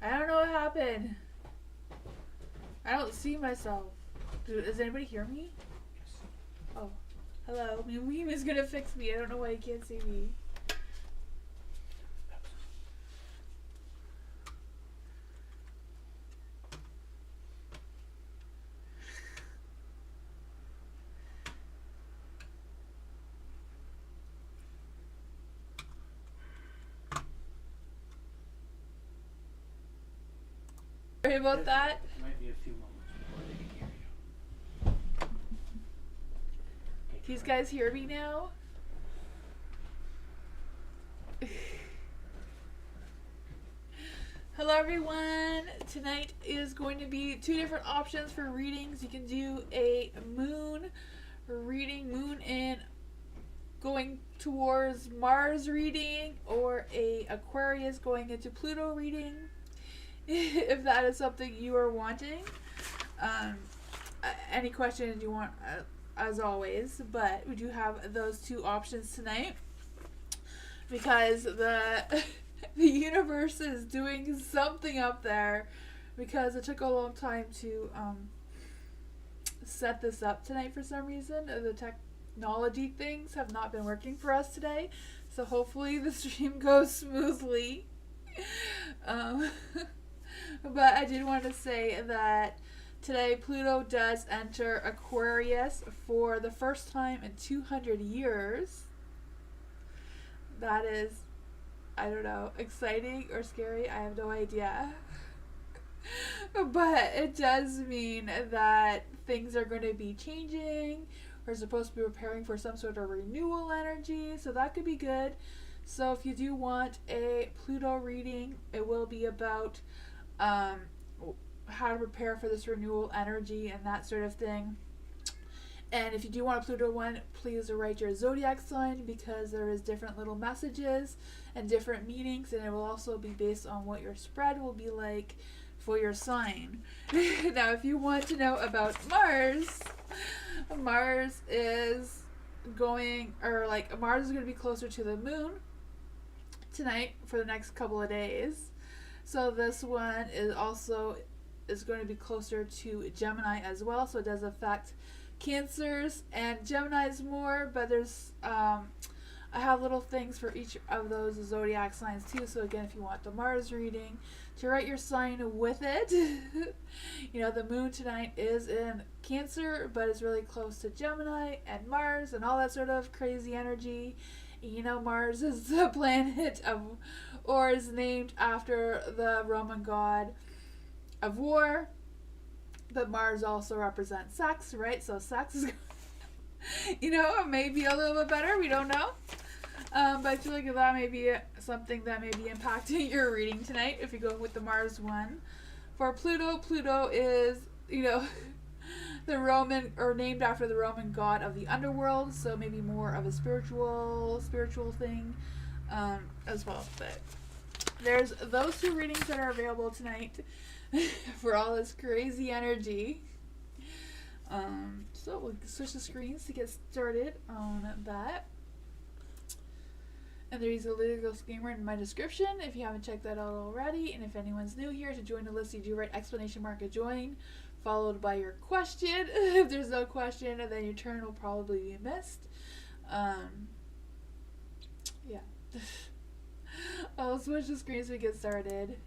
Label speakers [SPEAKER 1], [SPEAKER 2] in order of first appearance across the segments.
[SPEAKER 1] I don't know what happened. I don't see myself. Does anybody hear me? Oh, hello. Meme is gonna fix me. I don't know why you can't see me. Sorry about that.
[SPEAKER 2] It might be a few moments before they can hear you.
[SPEAKER 1] Can you guys hear me now? Hello everyone. Tonight is going to be two different options for readings. You can do a moon reading, moon in going towards Mars reading, or a Aquarius going into Pluto reading. If that is something you are wanting. Any questions you want, as always, but we do have those two options tonight because the universe is doing something up there, because it took a long time to set this up tonight for some reason. The technology things have not been working for us today, so hopefully the stream goes smoothly. But I did want to say that today Pluto does enter Aquarius for the first time in 200 years. That is, I don't know, exciting or scary. I have no idea. But it does mean that things are going to be changing. We're supposed to be preparing for some sort of renewal energy, so that could be good. So if you do want a Pluto reading, it will be about how to prepare for this renewal energy and that sort of thing. And if you do want a Pluto one, please write your zodiac sign, because there is different little messages and different meanings, and it will also be based on what your spread will be like for your sign. Now, if you want to know about Mars, Mars is going to be closer to the moon tonight for the next couple of days. So this one is going to be closer to Gemini as well. So it does affect Cancers and Geminis more, but there's I have little things for each of those zodiac signs too. So again, if you want the Mars reading, to write your sign with it. You know, the moon tonight is in Cancer, but it's really close to Gemini and Mars and all that sort of crazy energy. You know, Mars is the planet of, or is named after the Roman god of war, but Mars also represents sex, right? So sex is, you know, maybe a little bit better. We don't know. But I feel like that may be something that may be impacting your reading tonight if you go with the Mars one. For Pluto, Pluto is, you know, the Roman, or named after the Roman god of the underworld, so maybe more of a spiritual thing as well. But there's those two readings that are available tonight for all this crazy energy. So we'll switch the screens to get started on that. And there's a legal disclaimer in my description if you haven't checked that out already. And if anyone's new here, to join the list, you do write ! Join, followed by your question. If there's no question, then your turn will probably be missed. Yeah. I'll switch the screens so we get started.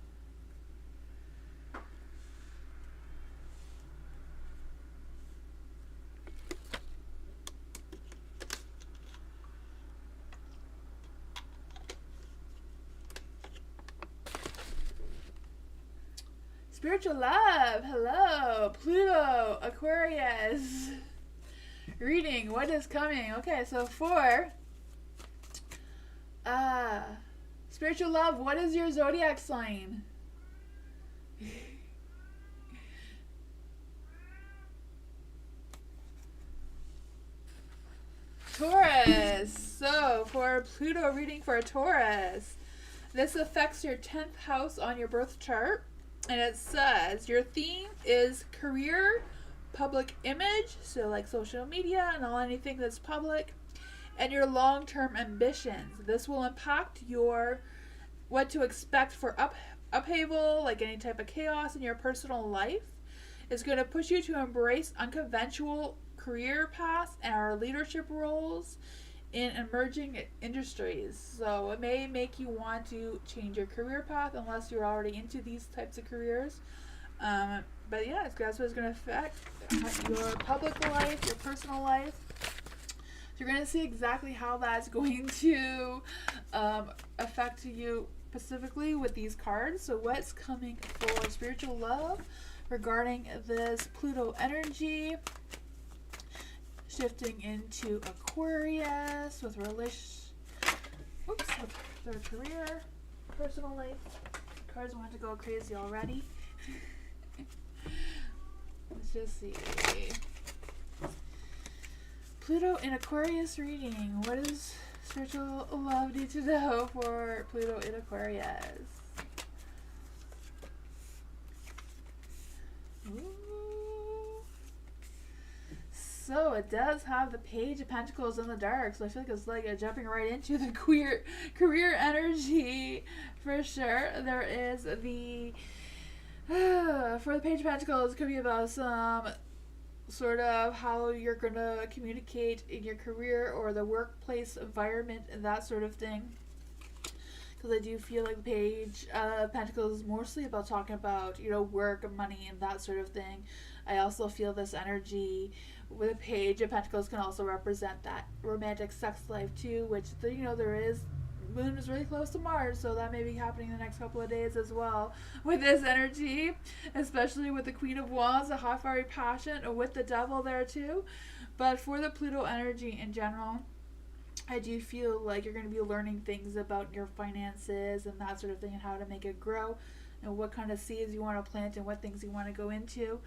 [SPEAKER 1] Spiritual love. Hello. Pluto, Aquarius. Reading. What is coming? Okay, so for spiritual love, what is your zodiac sign? Taurus. So for Pluto reading for Taurus, this affects your 10th house on your birth chart. And it says your theme is career, public image, so like social media and anything that's public, and your long-term ambitions. This will impact your what to expect for upheaval, like any type of chaos in your personal life. It's going to push you to embrace unconventional career paths and our leadership roles in emerging industries. So it may make you want to change your career path unless you're already into these types of careers. But yeah, that's what it's going to affect your public life, your personal life. So you're going to see exactly how that's going to affect you specifically with these cards. So what's coming for spiritual love regarding this Pluto energy? Shifting into Aquarius with with their career, personal life. Cards want to go crazy already. Let's just see. Pluto in Aquarius reading. What does spiritual love need to know for Pluto in Aquarius? Ooh. So it does have the Page of Pentacles in the dark, so I feel like it's like jumping right into the career energy for sure. There is the for the Page of Pentacles, it could be about some sort of how you're gonna communicate in your career or the workplace environment and that sort of thing. Because I do feel like the Page of Pentacles is mostly about talking about, you know, work and money and that sort of thing. I also feel this energy with a Page of Pentacles can also represent that romantic sex life too, which you know there is. Moon is really close to Mars, so that may be happening in the next couple of days as well with this energy, especially with the Queen of Wands, the hot fiery passion, or with the Devil there too. But for the Pluto energy in general, I do feel like you're going to be learning things about your finances and that sort of thing and how to make it grow and what kind of seeds you want to plant and what things you want to go into.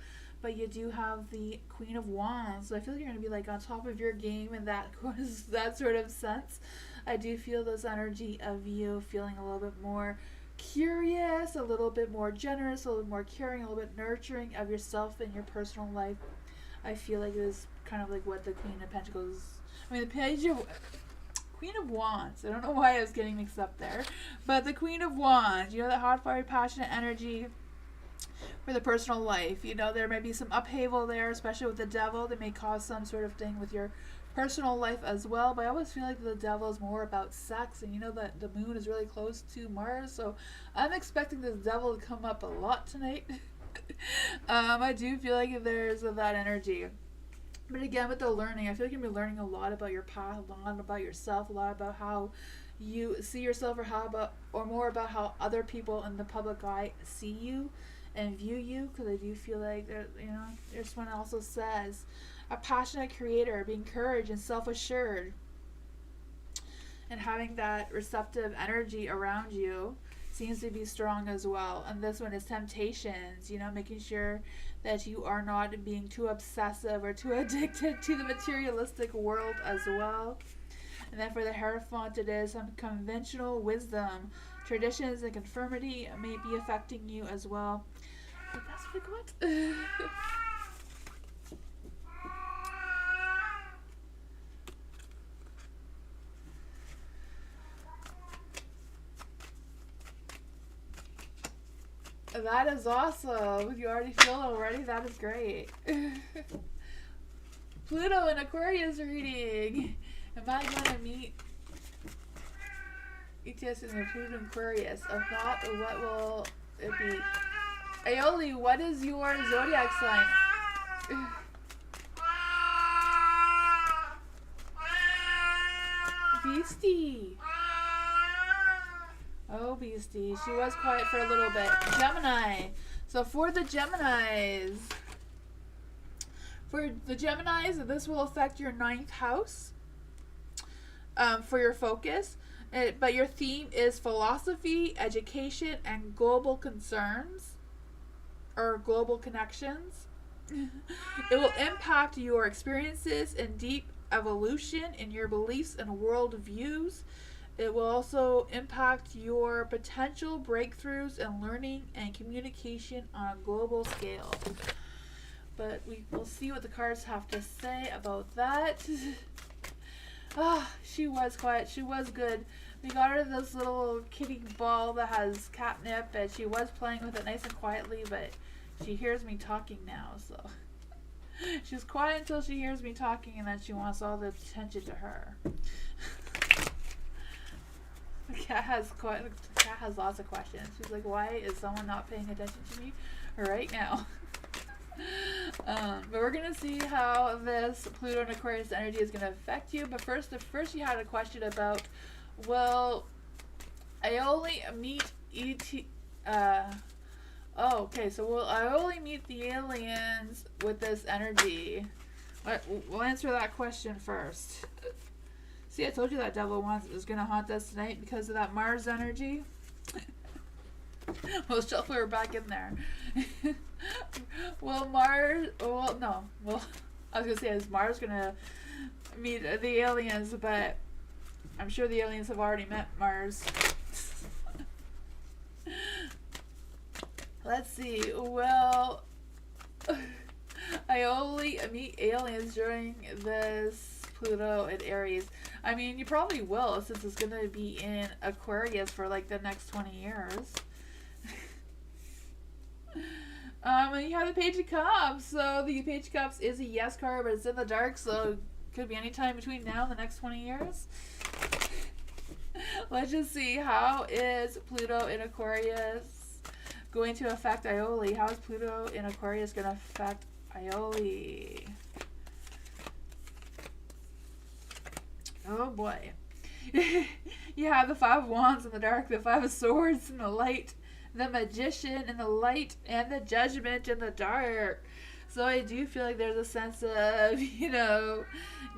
[SPEAKER 1] But you do have the Queen of Wands, so I feel like you're going to be like on top of your game in that sort of sense. I do feel this energy of you feeling a little bit more curious, a little bit more generous, a little more caring, a little bit nurturing of yourself and your personal life. I feel like it is kind of like what the Queen of Pentacles, the Queen of Wands. I don't know why I was getting mixed up there. But the Queen of Wands, you know, that hot, fiery, passionate energy for the personal life. You know, there may be some upheaval there, especially with the Devil. That may cause some sort of thing with your personal life as well. But I always feel like the Devil is more about sex. And you know that the moon is really close to Mars. So I'm expecting this Devil to come up a lot tonight. I do feel like there's that energy. But again, with the learning, I feel like you're going to be learning a lot about your path, a lot about yourself, a lot about how you see yourself, or more about how other people in the public eye see you and view you. Because I do feel like, you know, this one also says, a passionate creator, being courage and self-assured, and having that receptive energy around you seems to be strong as well. And this one is temptations, you know, making sure that you are not being too obsessive or too addicted to the materialistic world as well. And then for the Hierophant, it is some conventional wisdom, traditions, and conformity may be affecting you as well. But that's what I got. That is awesome. You already feel it already? That is great. Pluto in Aquarius reading. Am I going to meet ETS in the Pluto in Aquarius? If not, what will it be? Aioli, what is your zodiac sign? Beastie. Oh, Beastie. She was quiet for a little bit. Gemini. So for the Geminis, this will affect your 9th house for your focus. But your theme is philosophy, education, and global concerns or global connections. It will impact your experiences and deep evolution in your beliefs and worldviews. It will also impact your potential breakthroughs in learning and communication on a global scale. But we will see what the cards have to say about that. She was quiet. She was good. We got her this little kitty ball that has catnip, and she was playing with it nice and quietly, but she hears me talking now, so she's quiet until she hears me talking, and then she wants all the attention to her. The cat has lots of questions. She's like, why is someone not paying attention to me right now? But we're gonna see how this Pluto and Aquarius energy is gonna affect you. But first she had a question about, well, I only meet okay, so will I only meet the aliens with this energy? We'll answer that question first. See, I told you that devil is gonna haunt us tonight because of that Mars energy. We'll shuffle her back in there. I was gonna say, is Mars gonna meet the aliens, but I'm sure the aliens have already met Mars. Let's see. Well, I only meet aliens during this Pluto and Aries. I mean, you probably will, since it's gonna be in Aquarius for like the next 20 years. And you have the Page of Cups. So the Page of Cups is a yes card, but it's in the dark, so it could be any time between now and the next 20 years. Let's just see, how is Pluto in Aquarius going to affect Iole? How is Pluto in Aquarius going to affect Iole? Oh boy. You have the Five of Wands in the dark, the Five of Swords in the light, the Magician in the light, and the Judgment in the dark. So I do feel like there's a sense of,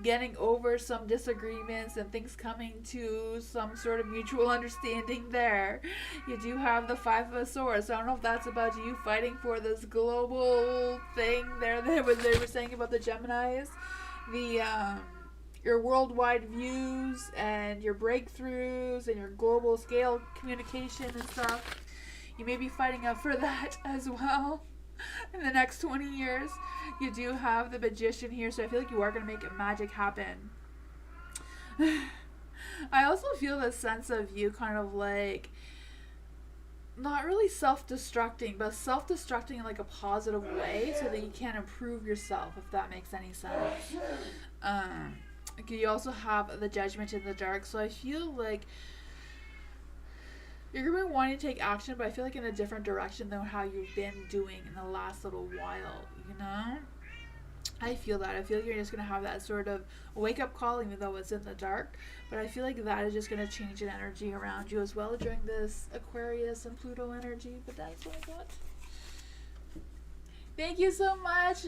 [SPEAKER 1] getting over some disagreements and things coming to some sort of mutual understanding there. You do have the Five of Swords. So I don't know if that's about you fighting for this global thing there that they were saying about the Geminis. Your worldwide views and your breakthroughs and your global scale communication and stuff. You may be fighting up for that as well in the next 20 years. You do have the Magician here, so I feel like you are going to make magic happen. I also feel this sense of you kind of like not really self-destructing, but self-destructing in like a positive way so that you can improve yourself, if that makes any sense. You also have the Judgment in the dark, so I feel like you're going to be wanting to take action, but I feel like in a different direction than how you've been doing in the last little while, I feel that. I feel like you're just going to have that sort of wake-up call, even though it's in the dark. But I feel like that is just going to change an energy around you as well during this Aquarius and Pluto energy. But that's what I got. Thank you so much,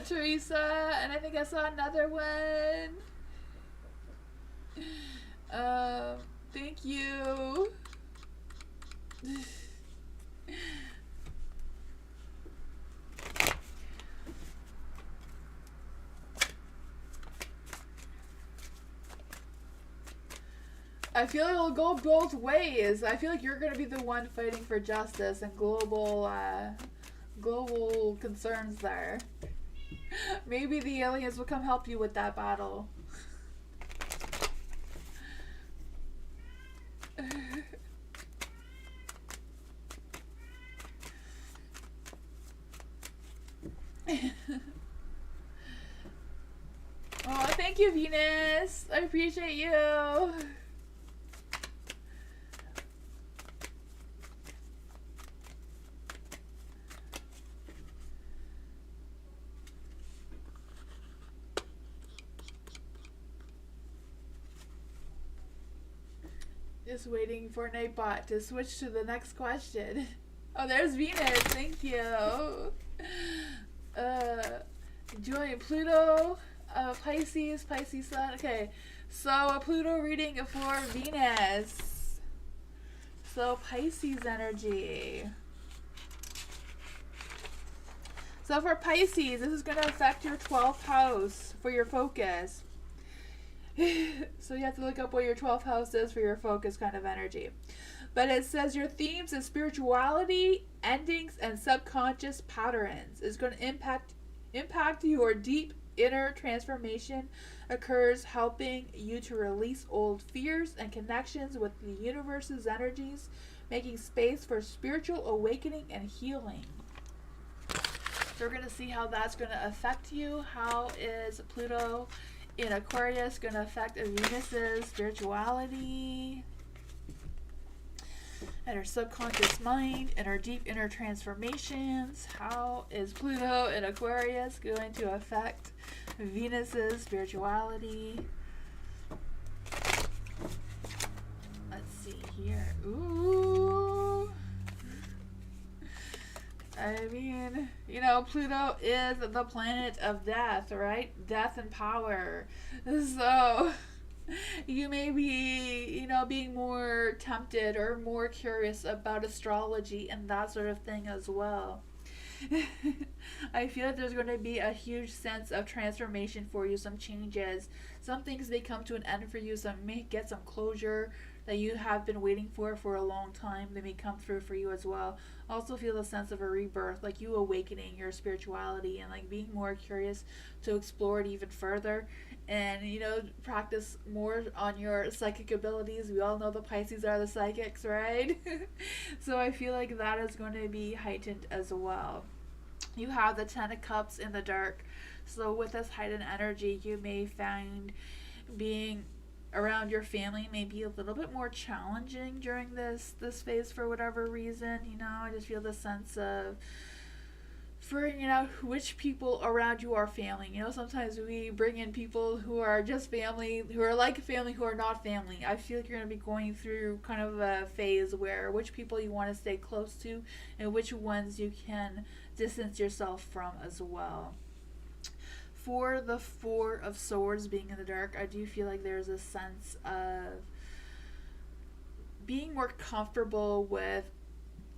[SPEAKER 1] Teresa. And I think I saw another one. Thank you. I feel like it'll go both ways. I feel like you're going to be the one fighting for justice and global concerns there. Maybe the aliens will come help you with that battle. Oh, thank you, Venus. I appreciate you. Just waiting for Nightbot to switch to the next question. Oh, there's Venus. Thank you. Join Pluto, Pisces, Pisces Sun. Okay, so a Pluto reading for Venus. So Pisces energy. So for Pisces, this is going to affect your 12th house for your focus. So you have to look up what your 12th house is for your focus kind of energy. But it says your themes is spirituality, endings, and subconscious patterns. It's going to impact your deep inner transformation occurs, helping you to release old fears and connections with the universe's energies, making space for spiritual awakening and healing. So we're going to see how that's going to affect you. How is Pluto in Aquarius going to affect Venus's spirituality and her subconscious mind and her deep inner transformations? How is Pluto in Aquarius going to affect Venus's spirituality? Let's see here. Ooh. I mean, you know, Pluto is the planet of death, right? Death and power. So you may be, you know, being more tempted or more curious about astrology and that sort of thing as well. I feel like there's going to be a huge sense of transformation for you, some changes. Some things may come to an end for you, some may get some closure that you have been waiting for a long time. They may come through for you as well. Also feel a sense of a rebirth, like you awakening your spirituality and like being more curious to explore it even further. And, you know, practice more on your psychic abilities. We all know the Pisces are the psychics, right? So I feel like that is going to be heightened as well. You have the Ten of Cups in the dark. So with this heightened energy, you may find being around your family may be a little bit more challenging during this phase for whatever reason. You know, I just feel the sense of figuring out which people around you are family. You know, sometimes we bring in people who are just family, who are like family, who are not family. I feel like you're going to be going through kind of a phase where which people you want to stay close to and which ones you can distance yourself from as well. For the Four of Swords being in the dark, I do feel like there's a sense of being more comfortable with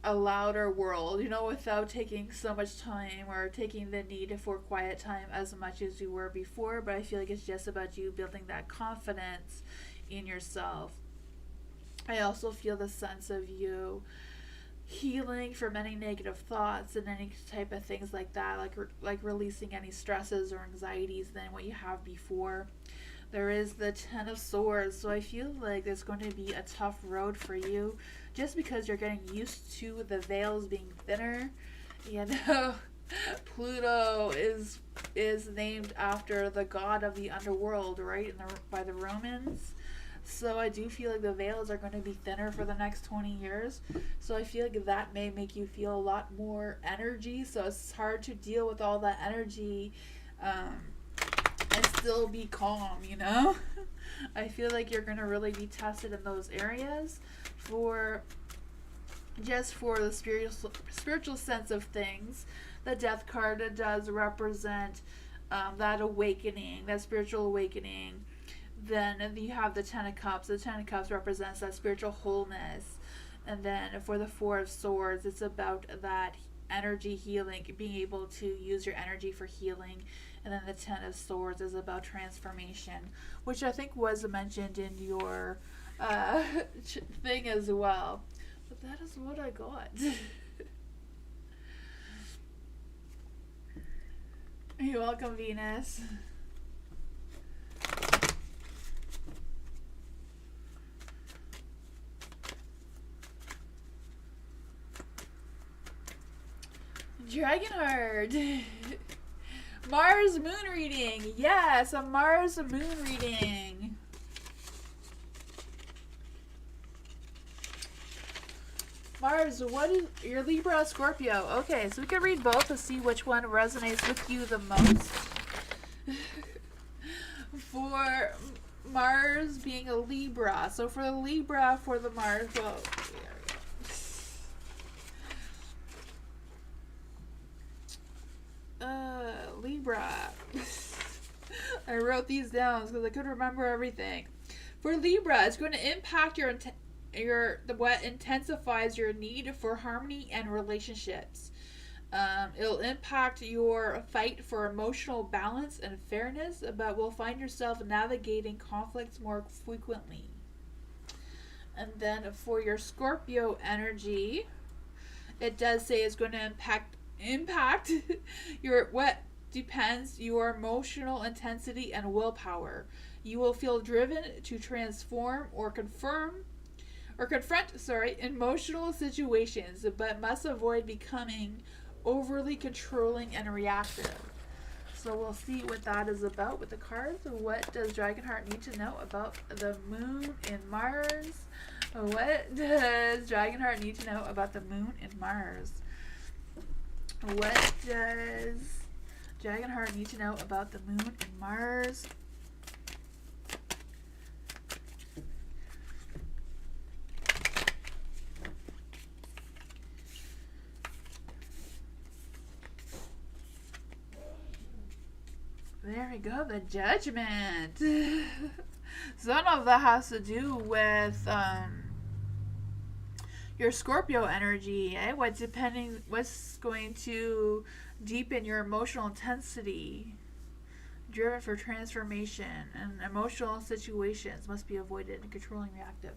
[SPEAKER 1] a louder world, you know, without taking so much time or taking the need for quiet time as much as you were before. But I feel like it's just about you building that confidence in yourself. I also feel the sense of you healing from any negative thoughts and any type of things like that, like releasing any stresses or anxieties than what you have before. There is the Ten of Swords, so I feel like there's going to be a tough road for you just because you're getting used to the veils being thinner. You know, Pluto is named after the god of the underworld, right? By the Romans. So I do feel like the veils are going to be thinner for the next 20 years. So I feel like that may make you feel a lot more energy. So it's hard to deal with all that energy and still be calm, you know? I feel like you're going to really be tested in those areas for the spiritual sense of things. The Death card does represent that awakening, that spiritual awakening. Then you have the Ten of Cups. The Ten of Cups represents that spiritual wholeness. And then for the Four of Swords, it's about that energy healing, being able to use your energy for healing. And then the Ten of Swords is about transformation, which I think was mentioned in your thing as well. But that is what I got. You're welcome, Venus. Dragonheart. Mars moon reading. Yes, a Mars moon reading. Mars, what is your Libra, Scorpio? Okay, so we can read both to see which one resonates with you the most. For Mars being a Libra. So for the Libra, for the Mars, well, Libra. I wrote these down because I couldn't remember everything. For Libra, it's going to impact what intensifies your need for harmony and relationships. It'll impact your fight for emotional balance and fairness, but will find yourself navigating conflicts more frequently. And then for your Scorpio energy, it does say it's going to impact your emotional intensity and willpower. You will feel driven to transform or confront emotional situations, but must avoid becoming overly controlling and reactive. So we'll see what that is about with the cards. What does Dragonheart need to know about the moon in Mars? What does Dragonheart need to know about the moon in Mars? What does Dragonheart need to know about the moon in Mars? There we go, the Judgment. Some of that has to do with your Scorpio energy, what's going to deepen your emotional intensity, driven for transformation, and emotional situations must be avoided and controlling reactive.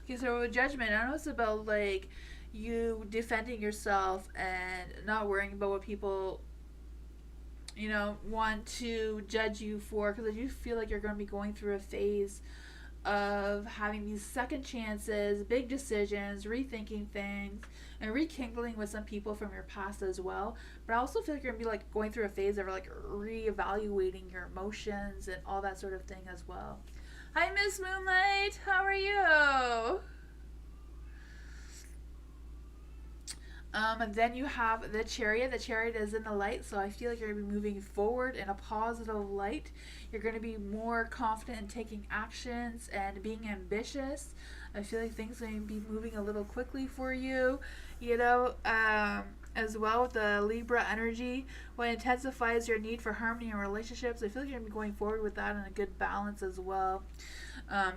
[SPEAKER 1] Okay, so with Judgment, I know it's about like you defending yourself and not worrying about what people want to judge you for, because I do feel like you're going to be going through a phase of having these second chances, big decisions, rethinking things, and rekindling with some people from your past as well. But I also feel like you're going to be like going through a phase of like reevaluating your emotions and all that sort of thing as well. Hi, Miss Moonlight. How are you? And then you have the Chariot. The Chariot is in the light, so I feel like you're going to be moving forward in a positive light. You're going to be more confident in taking actions and being ambitious. I feel like things are going to be moving a little quickly for you, as well with the Libra energy. What intensifies your need for harmony in relationships, I feel like you're going to be going forward with that in a good balance as well.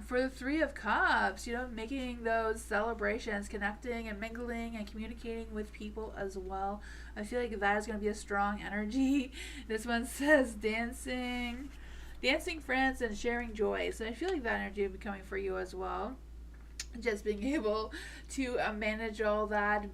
[SPEAKER 1] For the Three of Cups, making those celebrations, connecting and mingling and communicating with people as well. I feel like that is going to be a strong energy. This one says dancing friends and sharing joy. So I feel like that energy will be coming for you as well. Just being able to manage all that,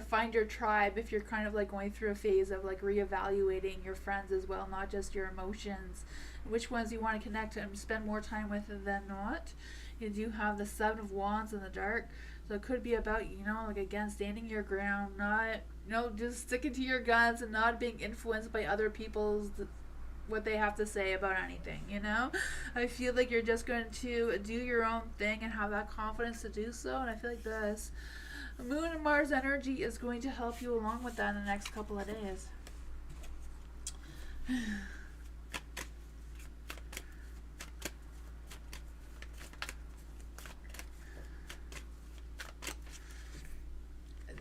[SPEAKER 1] find your tribe if you're kind of like going through a phase of like reevaluating your friends as well, not just your emotions, which ones you want to connect and spend more time with than not. You do have the Seven of Wands in the dark, so it could be about like again standing your ground, not just sticking to your guns and not being influenced by other people's what they have to say about anything. I feel like you're just going to do your own thing and have that confidence to do so, and I feel like this Moon and Mars energy is going to help you along with that in the next couple of days.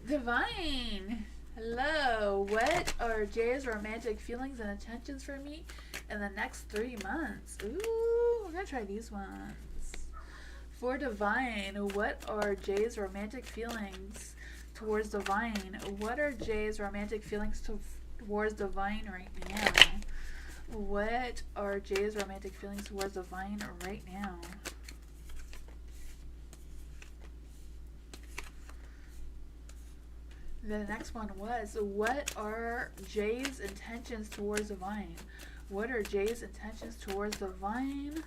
[SPEAKER 1] Divine. Hello. What are Jay's romantic feelings and intentions for me in the next 3 months? Ooh, we're going to try these ones. For Divine, what are Jay's romantic feelings towards Divine? What are Jay's romantic feelings towards Divine right now? What are Jay's romantic feelings towards Divine right now? The next one was, what are Jay's intentions towards Divine? What are Jay's intentions towards Divine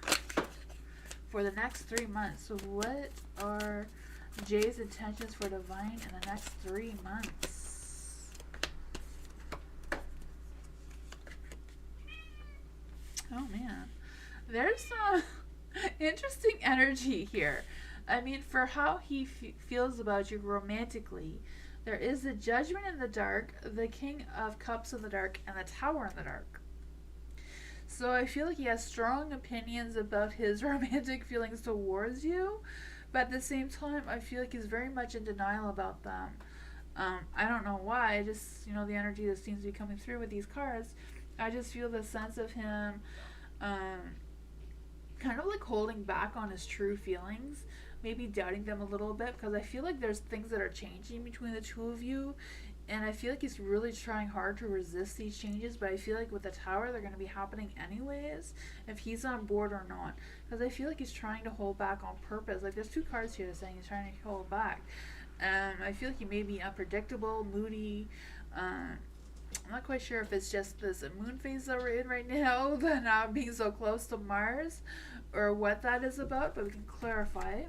[SPEAKER 1] for the next 3 months? So what are Jay's intentions for Divine in the next 3 months? Oh man, there's some interesting energy here. I mean, for how he feels about you romantically, there is the Judgment in the dark, the King of Cups in the dark, and the Tower in the dark. So I feel like he has strong opinions about his romantic feelings towards you, but at the same time, I feel like he's very much in denial about them. I don't know why. I just, the energy that seems to be coming through with these cards. I just feel the sense of him kind of like holding back on his true feelings, maybe doubting them a little bit, because I feel like there's things that are changing between the two of you, and I feel like he's really trying hard to resist these changes, but I feel like with the Tower they're going to be happening anyways, if he's on board or not, because I feel like he's trying to hold back on purpose. Like, there's two cards here saying he's trying to hold back. I feel like he may be unpredictable, moody. I'm not quite sure if it's just this moon phase that we're in right now, the not being so close to Mars, or what that is about, but we can clarify.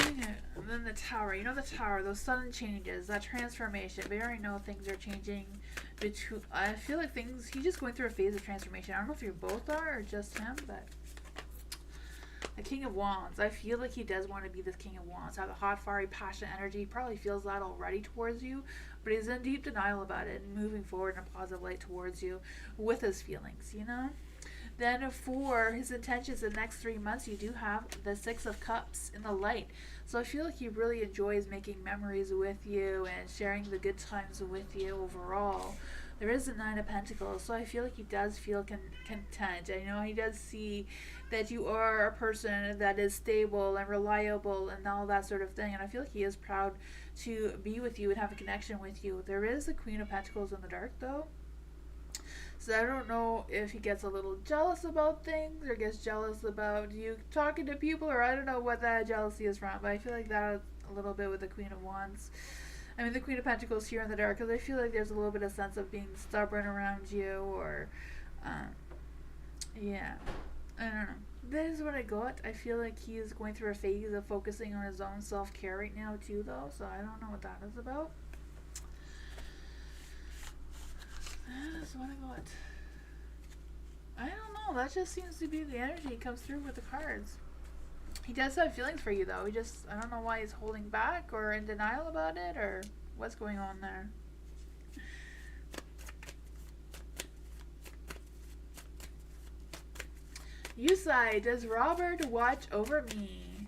[SPEAKER 1] And then the Tower. The Tower, those sudden changes, that transformation. We already know things are changing. I feel like he's just going through a phase of transformation. I don't know if you both are or just him, but the King of Wands. I feel like he does want to be this King of Wands. Have a hot, fiery, passionate energy. He probably feels that already towards you, but he's in deep denial about it and moving forward in a positive light towards you with his feelings, Then for his intentions the next 3 months, you do have the Six of Cups in the light. So I feel like he really enjoys making memories with you and sharing the good times with you overall. There is a Nine of Pentacles, so I feel like he does feel content. I know he does see that you are a person that is stable and reliable and all that sort of thing, and I feel like he is proud to be with you and have a connection with you. There is a Queen of Pentacles in the dark, though. So I don't know if he gets a little jealous about things or gets jealous about you talking to people, or I don't know what that jealousy is from, but I feel like that a little bit with the Queen of Wands. I mean, the Queen of Pentacles here in the dark, because I feel like there's a little bit of sense of being stubborn around you, or, yeah, I don't know. That is what I got. I feel like he is going through a phase of focusing on his own self-care right now, too, though, so I don't know what that is about. That is what I got. I don't know. That just seems to be the energy that comes through with the cards. He does have feelings for you, though. I don't know why he's holding back or in denial about it, or what's going on there. Yusai, does Robert watch over me?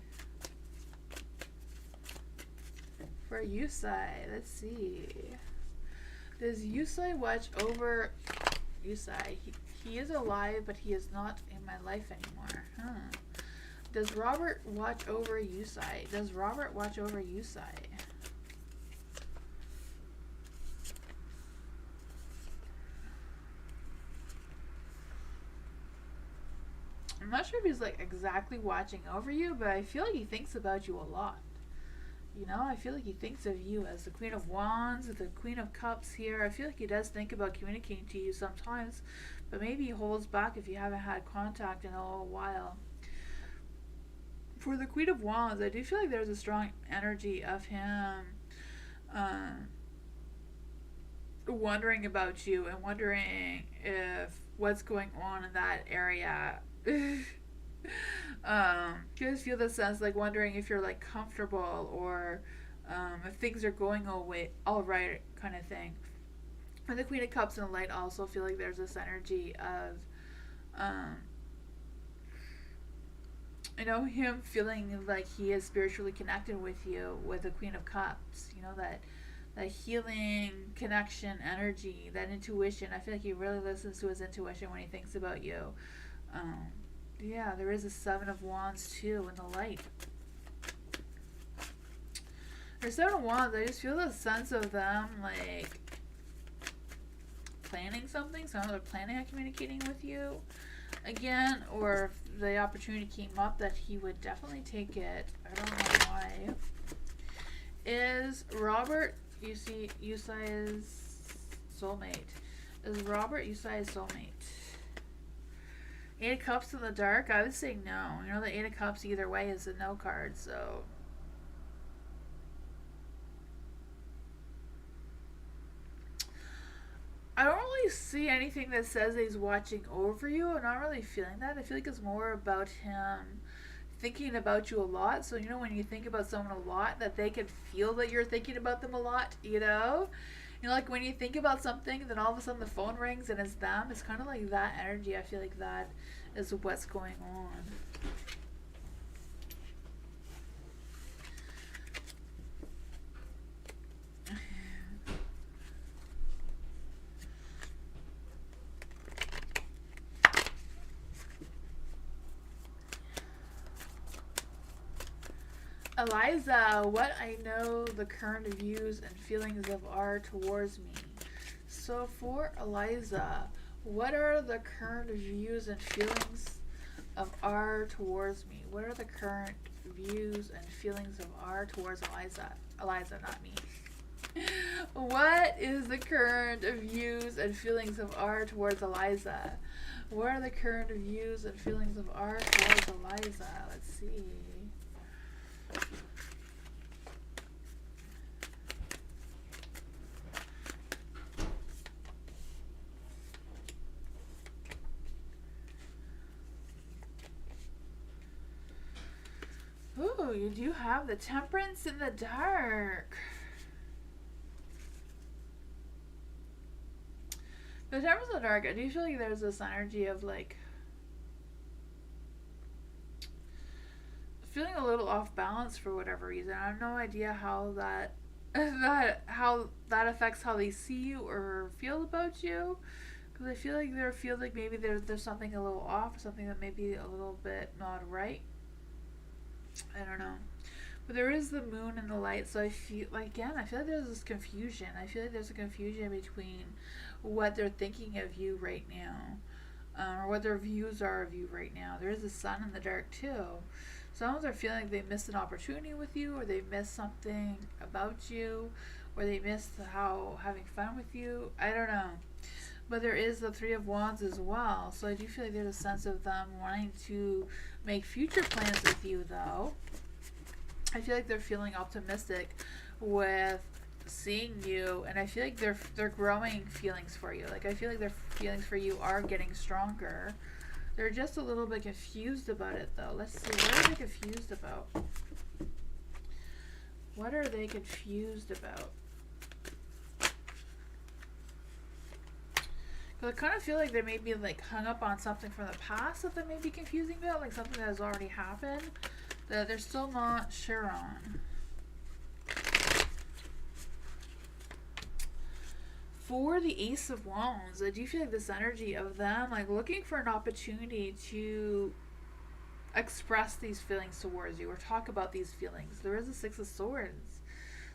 [SPEAKER 1] For Yusai, let's see. Does Yusai watch over Yusai? He is alive, but he is not in my life anymore. Does Robert watch over Yusai? Does Robert watch over Yusai? I'm not sure if he's like exactly watching over you, but I feel like he thinks about you a lot. I feel like he thinks of you as the Queen of Wands, the Queen of Cups here. I feel like he does think about communicating to you sometimes, but maybe he holds back if you haven't had contact in a little while. For the Queen of Wands, I do feel like there's a strong energy of him wondering about you and wondering if what's going on in that area. You guys feel the sense, like wondering if you're like comfortable, or if things are going all right, kind of thing. For the Queen of Cups in the light, also feel like there's this energy of him feeling like he is spiritually connected with you with the Queen of Cups. That healing connection energy, that intuition. I feel like he really listens to his intuition when he thinks about you. Yeah, there is a Seven of Wands too in the light. There's Seven of Wands. I just feel the sense of them like planning something. So they're planning on communicating with you again, or if the opportunity came up, that he would definitely take it. I don't know why. Is Robert Yusai's soulmate? Is Robert Yusai's soulmate? Eight of Cups in the dark? I would say no. The Eight of Cups either way is a no card, so. I don't really see anything that says he's watching over you. I'm not really feeling that. I feel like it's more about him thinking about you a lot. So, when you think about someone a lot, that they can feel that you're thinking about them a lot, like when you think about something, then all of a sudden the phone rings and it's them. It's kind of like that energy. I feel like that is what's going on. Eliza, what I know the current views and feelings of are towards me. So for Eliza, what are the current views and feelings of are towards me? What are the current views and feelings of are towards Eliza? Eliza, not me. What is the current views and feelings of are towards Eliza? What are the current views and feelings of are towards Eliza? Let's see. Ooh, you do have the Temperance in the dark. The Temperance in the dark, I do feel like there's this energy of like feeling a little off balance for whatever reason. I have no idea how that how that affects how they see you or feel about you. Because I feel like maybe there's something a little off, something that may be a little bit not right. I don't know. But there is the moon and the light, so I feel like there's this confusion. I feel like there's a confusion between what they're thinking of you right now, or what their views are of you right now. There is the sun in the dark too. Some of them are feeling like they missed an opportunity with you, or they missed something about you, or they missed having fun with you. I don't know. But there is the Three of Wands as well. So I do feel like there's a sense of them wanting to make future plans with you, though. I feel like they're feeling optimistic with seeing you, and I feel like they're growing feelings for you. Like I feel like their feelings for you are getting stronger. They're just a little bit confused about it, though. Let's see, what are they confused about? What are they confused about? Because I kind of feel like they may be like hung up on something from the past that they may be confusing about, like something that has already happened that they're still not sure on. For the Ace of Wands, I do feel like this energy of them like looking for an opportunity to express these feelings towards you or talk about these feelings. There is a Six of Swords.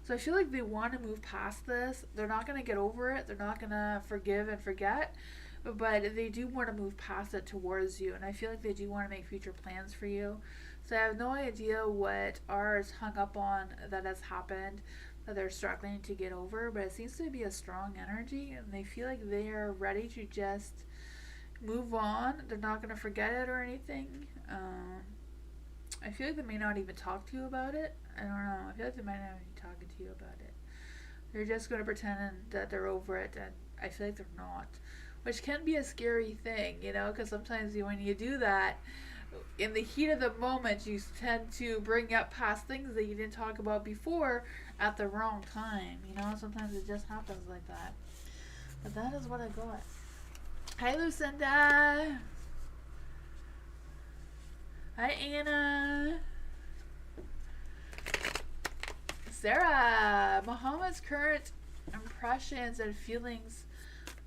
[SPEAKER 1] So I feel like they want to move past this. They're not going to get over it. They're not going to forgive and forget. But they do want to move past it towards you. And I feel like they do want to make future plans for you. So I have no idea what is hung up on that has happened, that they're struggling to get over. But it seems to be a strong energy. And they feel like they are ready to just move on. They're not going to forget it or anything. I feel like they may not even talk to you about it. I don't know. I feel like they might not be talking to you about it. They're just going to pretend that they're over it, and I feel like they're not. Which can be a scary thing, you know, because sometimes when you do that, in the heat of the moment, you tend to bring up past things that you didn't talk about before at the wrong time. You know, sometimes it just happens like that. But that is what I got. Hi, Lucinda. Hi, Anna. Sarah. Muhammad's current impressions and feelings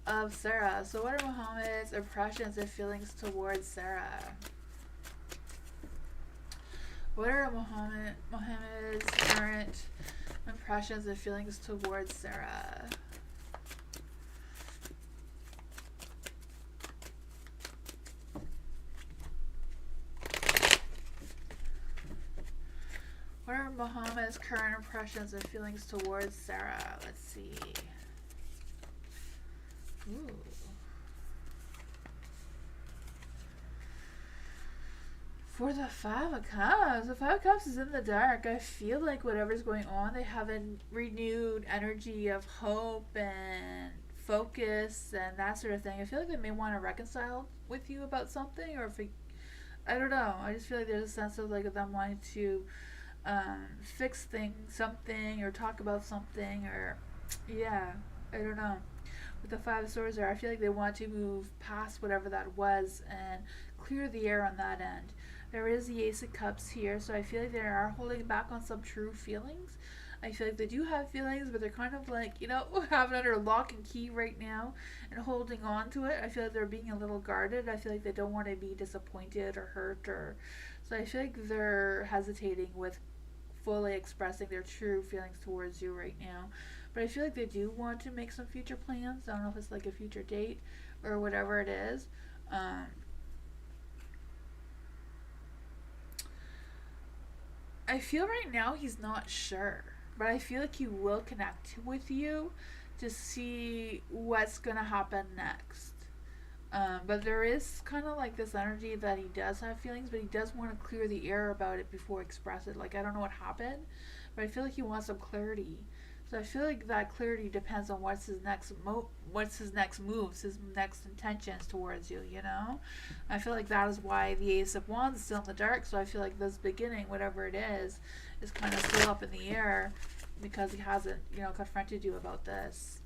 [SPEAKER 1] of Sarah. So what are Muhammad's impressions and feelings towards Sarah? What are Muhammad's current impressions and feelings towards Sarah? What are Muhammad's current impressions and feelings towards Sarah? Let's see. Ooh. For the Five of Cups, the Five of Cups is in the dark. I feel like whatever's going on, they have a renewed energy of hope and focus and that sort of thing. I feel like they may want to reconcile with you about something, or if I don't know. I just feel like there's a sense of like them wanting to fix something, or talk about something, or yeah, I don't know. With the Five of Swords there, I feel like they want to move past whatever that was and clear the air on that end. There is the Ace of Cups here, so I feel like they are holding back on some true feelings. I feel like they do have feelings, but they're kind of like, you know, have it under lock and key right now and holding on to it. I feel like they're being a little guarded. I feel like they don't want to be disappointed or hurt, or so I feel like they're hesitating with fully expressing their true feelings towards you right now. But I feel like they do want to make some future plans. I don't know if it's like a future date or whatever it is. I feel right now he's not sure, but I feel like he will connect with you to see what's gonna happen next. But there is kind of like this energy that he does have feelings, but he does want to clear the air about it before he express it. Like, I don't know what happened, but I feel like he wants some clarity. So I feel like that clarity depends on what's his next moves, his next intentions towards you. You know, I feel like that is why the Ace of Wands is still in the dark. So I feel like this beginning, whatever it is kind of still up in the air because he hasn't, confronted you about this.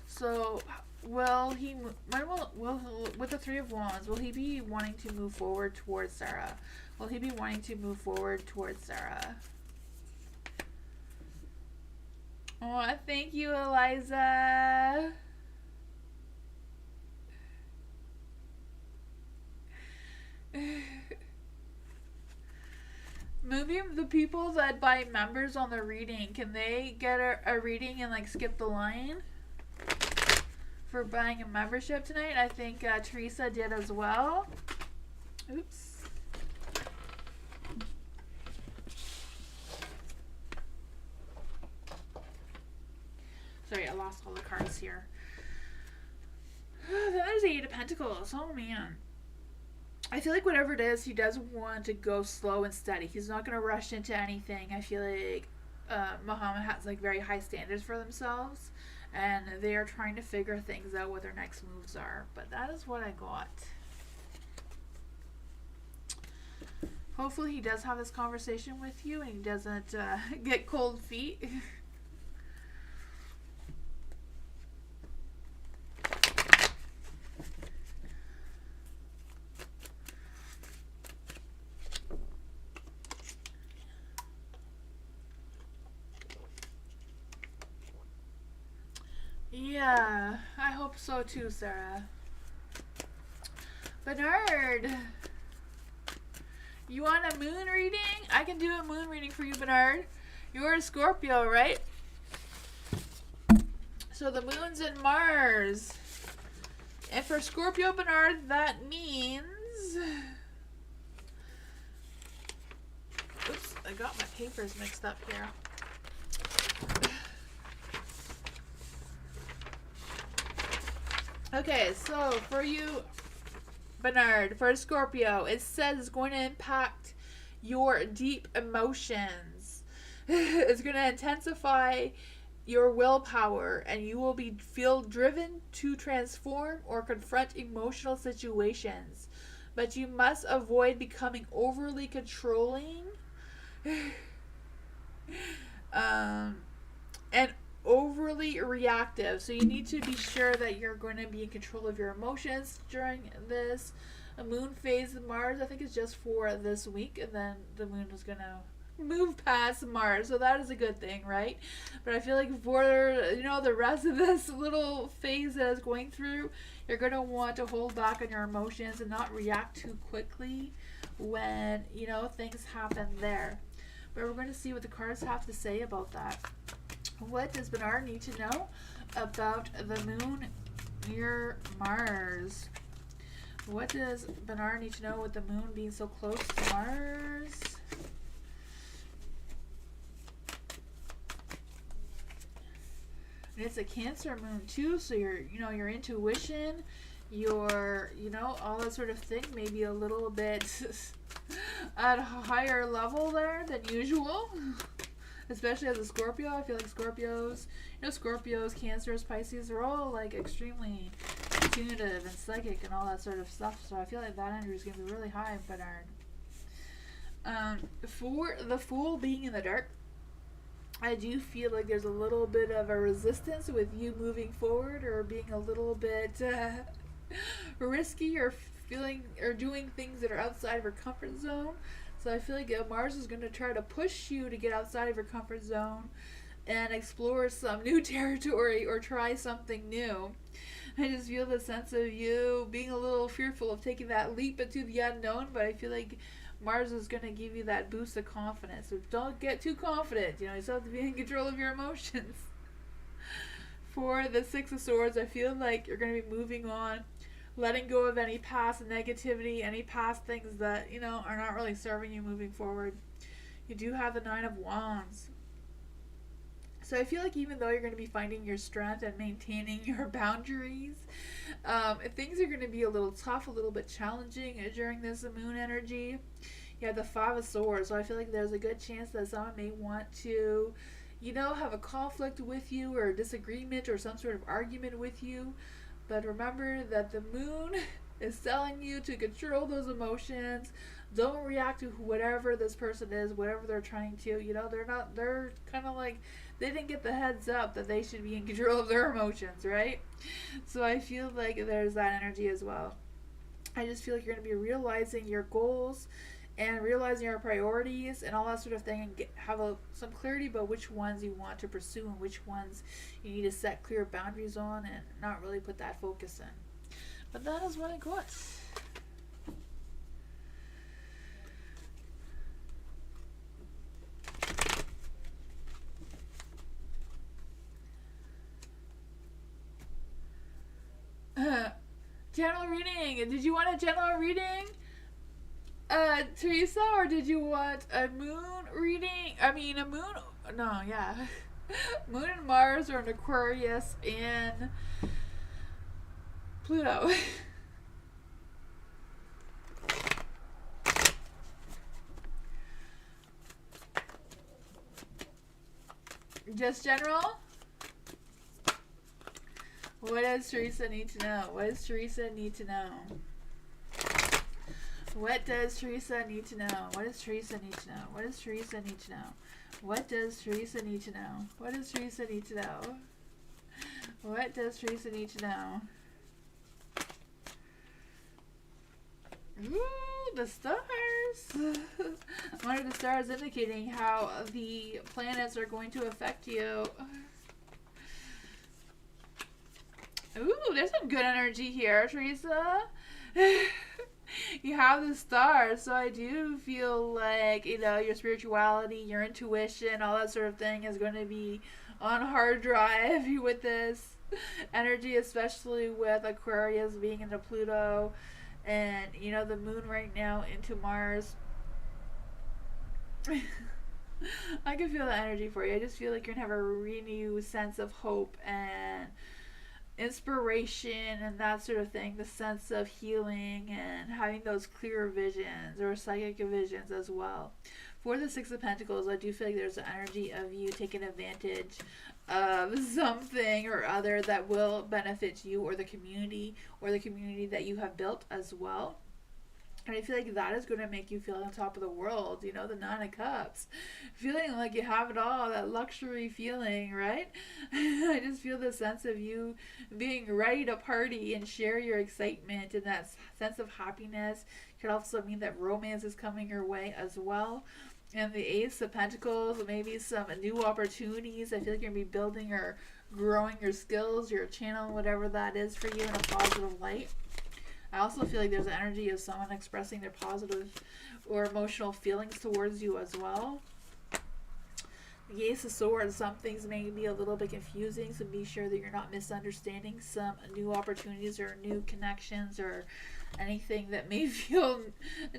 [SPEAKER 1] So will he? Will with the Three of Wands? Will he be wanting to move forward towards Sarah? Will he be wanting to move forward towards Sarah? Oh, thank you, Eliza. Maybe the people that buy members on the reading, can they get a reading and like skip the line for buying a membership tonight? I think Teresa did as well. Oops. Sorry, I lost all the cards here. There's the Eight of Pentacles. Oh, man. I feel like whatever it is, he does want to go slow and steady. He's not going to rush into anything. I feel like Muhammad has like very high standards for themselves, and they are trying to figure things out what their next moves are. But that is what I got. Hopefully he does have this conversation with you and he doesn't get cold feet. Yeah, I hope so too, Sarah. Bernard, you want a moon reading? I can do a moon reading for you, Bernard. You're a Scorpio, right? So the moon's in Mars. And for Scorpio, Bernard, that means... Oops, I got my papers mixed up here. Okay, so for you, Bernard, for Scorpio, it says it's going to impact your deep emotions. It's going to intensify your willpower, and you will feel driven to transform or confront emotional situations. But you must avoid becoming overly controlling and overly reactive. So you need to be sure that you're going to be in control of your emotions during this moon phase of Mars. I think it's just for this week, and then the moon is going to move past Mars, so that is a good thing, right? But I feel like for the rest of this little phase that is going through, you're going to want to hold back on your emotions and not react too quickly when things happen there. But we're going to see what the cards have to say about that. What does Bernard need to know about the moon near Mars? What does Bernard need to know with the moon being so close to Mars? And it's a Cancer moon too, so your intuition, your all that sort of thing, maybe a little bit at a higher level there than usual. Especially as a Scorpio, I feel like Scorpios, Cancers, Pisces, are all like extremely intuitive and psychic and all that sort of stuff. So I feel like that energy is going to be really high, Bernard. For the Fool being in the dark, I do feel like there's a little bit of a resistance with you moving forward, or being a little bit risky, or doing things that are outside of your comfort zone. So I feel like Mars is going to try to push you to get outside of your comfort zone and explore some new territory or try something new. I just feel the sense of you being a little fearful of taking that leap into the unknown, but I feel like Mars is going to give you that boost of confidence. So don't get too confident. You know, you still have to be in control of your emotions. For the Six of Swords, I feel like you're going to be moving on, letting go of any past negativity, any past things that, you know, are not really serving you moving forward. You do have the Nine of Wands. So I feel like even though you're going to be finding your strength and maintaining your boundaries, things are going to be a little tough, a little bit challenging during this moon energy. You have the Five of Swords, so I feel like there's a good chance that someone may want to, you know, have a conflict with you or a disagreement or some sort of argument with you. But remember that the moon is telling you to control those emotions. Don't react to whatever this person is, whatever they're trying to. You know, they're kind of like, they didn't get the heads up that they should be in control of their emotions, right? So I feel like there's that energy as well. I just feel like you're going to be realizing your goals and realizing your priorities and all that sort of thing, and have some clarity about which ones you want to pursue and which ones you need to set clear boundaries on and not really put that focus in. But that is what I got. General reading. Did you want a general reading, Teresa, or did you want a moon reading? I mean, a moon. No, yeah, Moon and Mars are in Aquarius in Pluto. Just general. What does Teresa need to know? What does Teresa need to know? What does Teresa need to know? What does Teresa need to know? What does Teresa need to know? What does Teresa need to know? What does Teresa need to know? What does Teresa need to know? Ooh, the stars. One of the stars indicating how the planets are going to affect you. Ooh, there's some good energy here, Teresa. You have the stars, so I do feel like, you know, your spirituality, your intuition, all that sort of thing is going to be on hard drive with this energy, especially with Aquarius being into Pluto and, you know, the moon right now into Mars. I can feel the energy for you. I just feel like you're going to have a renewed sense of hope and inspiration and that sort of thing, the sense of healing and having those clear visions or psychic visions as well. For the Six of Pentacles, I do feel like there's an energy of you taking advantage of something or other that will benefit you or the community that you have built as well. And I feel like that is going to make you feel on top of the world, you know, the Nine of Cups. Feeling like you have it all, that luxury feeling, right? I just feel the sense of you being ready to party and share your excitement, and that sense of happiness could also mean that romance is coming your way as well. And the Ace of Pentacles, maybe some new opportunities. I feel like you're going to be building or growing your skills, your channel, whatever that is for you, in a positive light. I also feel like there's an energy of someone expressing their positive or emotional feelings towards you as well. The Ace of Swords, some things may be a little bit confusing, so be sure that you're not misunderstanding some new opportunities or new connections or anything that may feel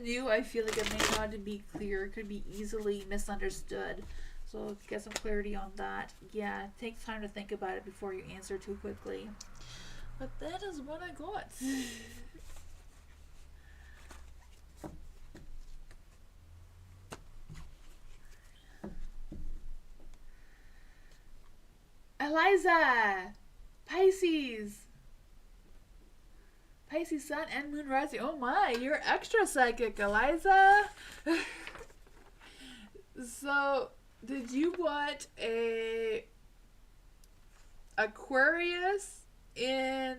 [SPEAKER 1] new. I feel like it may not be clear. It could be easily misunderstood. So get some clarity on that. Yeah, take time to think about it before you answer too quickly. But that is what I got. Eliza! Pisces! Pisces Sun and Moon Rising. Oh my, you're extra psychic, Eliza! So, did you want a Aquarius in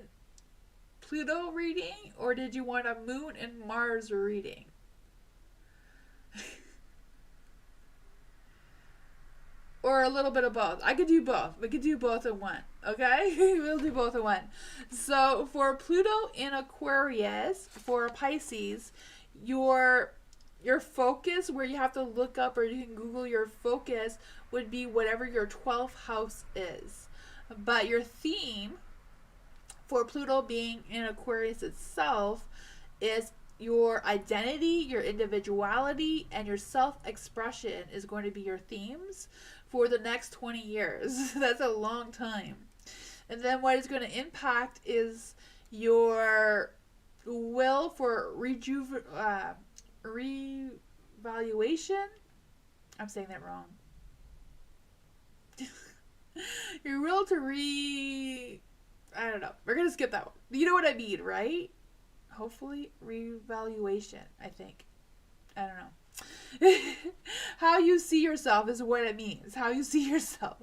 [SPEAKER 1] Pluto reading, or did you want a Moon and Mars reading? Or a little bit of both. I could do both. We could do both in one. Okay? We'll do both in one. So for Pluto in Aquarius, for Pisces, your your focus, where you have to look up or you can Google your focus, would be whatever your 12th house is. But your theme for Pluto being in Aquarius itself is your identity, your individuality, and your self expression is going to be your themes for the next 20 years. That's a long time. And then what is going to impact is your will for revaluation. I'm saying that wrong. Your will to I don't know. We're going to skip that one. You know what I mean, right? Hopefully, revaluation, I think. I don't know. How you see yourself is what it means. How you see yourself.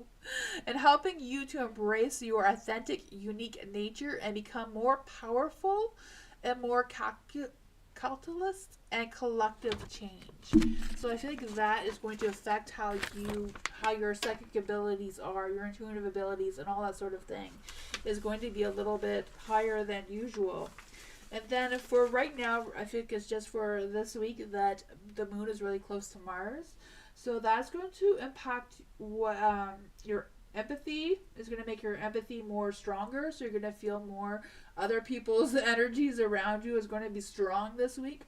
[SPEAKER 1] And helping you to embrace your authentic, unique nature and become more powerful and more catalyst and collective change. So I feel like that is going to affect how your psychic abilities are, your intuitive abilities, and all that sort of thing is going to be a little bit higher than usual. And then for right now, I think it's just for this week that the moon is really close to Mars. So that's going to impact what your empathy is going to make your empathy more stronger. So you're going to feel more other people's energies around you is going to be strong this week.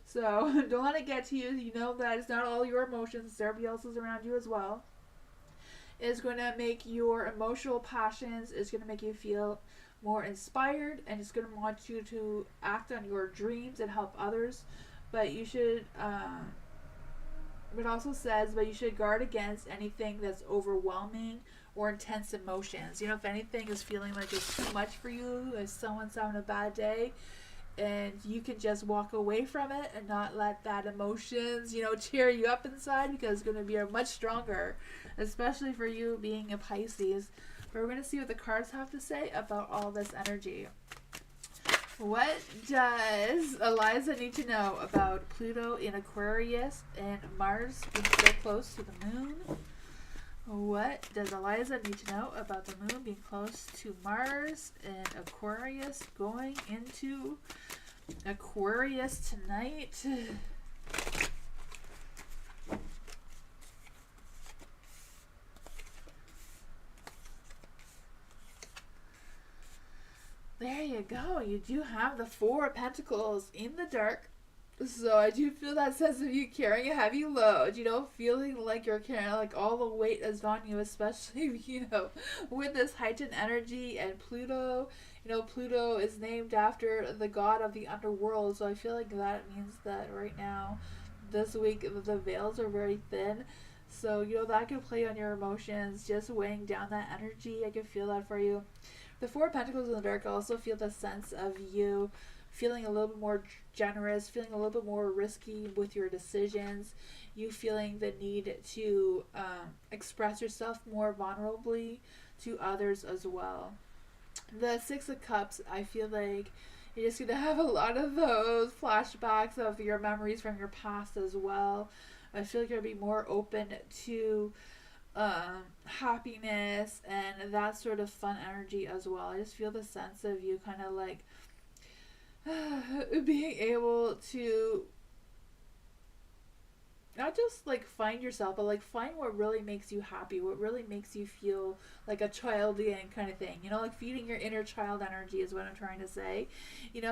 [SPEAKER 1] So don't let it get to you. You know that it's not all your emotions. It's everybody else's around you as well. It's going to make your emotional passions. It's going to make you feel more inspired, and it's going to want you to act on your dreams and help others. But you should it also says, but you should guard against anything that's overwhelming or intense emotions. You know, if anything is feeling like it's too much for you, if someone's having a bad day, and you can just walk away from it and not let that emotions, cheer you up inside, because it's going to be much stronger, especially for you being a Pisces. But we're going to see what the cards have to say about all this energy. What does Eliza need to know about Pluto in Aquarius and Mars being so close to the moon? What does Eliza need to know about the moon being close to Mars and Aquarius going into Aquarius tonight? There you go. You do have the Four of Pentacles in the dark. So I do feel that sense of you carrying a heavy load, feeling like you're carrying like all the weight is on you, especially, with this heightened energy and Pluto. Pluto is named after the god of the underworld. So I feel like that means that right now, this week, the veils are very thin. So, that could play on your emotions, just weighing down that energy. I can feel that for you. The Four of Pentacles in the dark, I also feel the sense of you feeling a little bit more generous, feeling a little bit more risky with your decisions, you feeling the need to express yourself more vulnerably to others as well. The Six of Cups, I feel like you're just going to have a lot of those flashbacks of your memories from your past as well. I feel like you're going to be more open to happiness and that sort of fun energy as well. I just feel the sense of you kind of like being able to not just like find yourself, but like find what really makes you happy, what really makes you feel like a child again kind of thing. Like feeding your inner child energy is what I'm trying to say.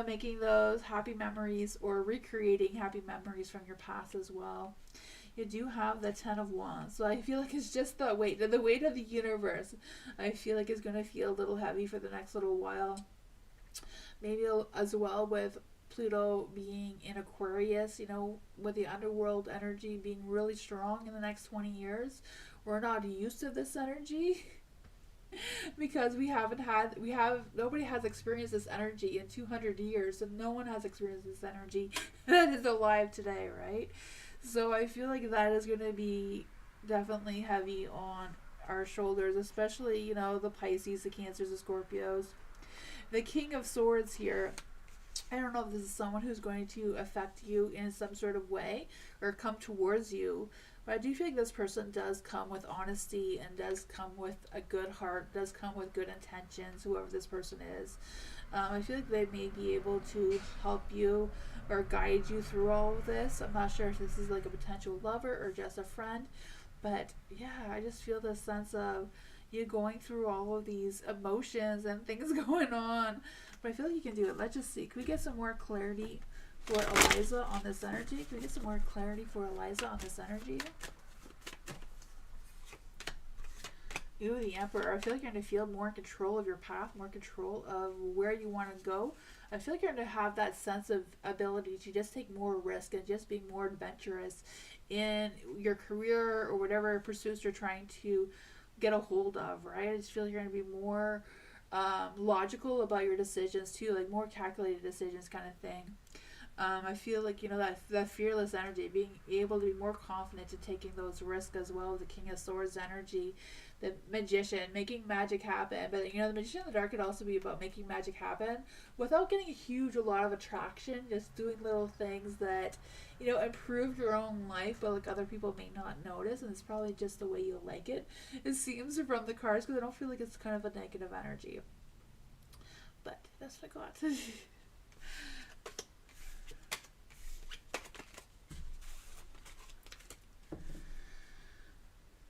[SPEAKER 1] Making those happy memories or recreating happy memories from your past as well. You do have the Ten of Wands. So I feel like it's just the weight of the universe. I feel like it's going to feel a little heavy for the next little while. Maybe as well with Pluto being in Aquarius, with the underworld energy being really strong in the next 20 years. We're not used to this energy because nobody has experienced this energy in 200 years, and no one has experienced this energy that is alive today, right? So I feel like that is going to be definitely heavy on our shoulders, especially, the Pisces, the Cancers, the Scorpios. The King of Swords here, I don't know if this is someone who's going to affect you in some sort of way or come towards you, But I do feel like this person does come with honesty and does come with a good heart, does come with good intentions, whoever this person is. I feel like they may be able to help you or guide you through all of this. I'm not sure if this is like a potential lover or just a friend, but yeah, I just feel this sense of you going through all of these emotions and things going on. But I feel like you can do it. Let's just see. Can we get some more clarity for Eliza on this energy? Can we get some more clarity for Eliza on this energy? Ooh, the Emperor. I feel like you're going to feel more in control of your path, more control of where you want to go. I feel like you're going to have that sense of ability to just take more risk and just be more adventurous in your career or whatever pursuits you're trying to get a hold of, right? I just feel like you're going to be more logical about your decisions too, like more calculated decisions kind of thing. I feel like, you know, that fearless energy, being able to be more confident to taking those risks as well. The King of Swords energy, the Magician, making magic happen. But, you know, the Magician in the Dark could also be about making magic happen without getting a lot of attraction, just doing little things that, you know, improve your own life, but like other people may not notice, and it's probably just the way you like it. It seems from the cards, because I don't feel like it's kind of a negative energy. But that's what I got.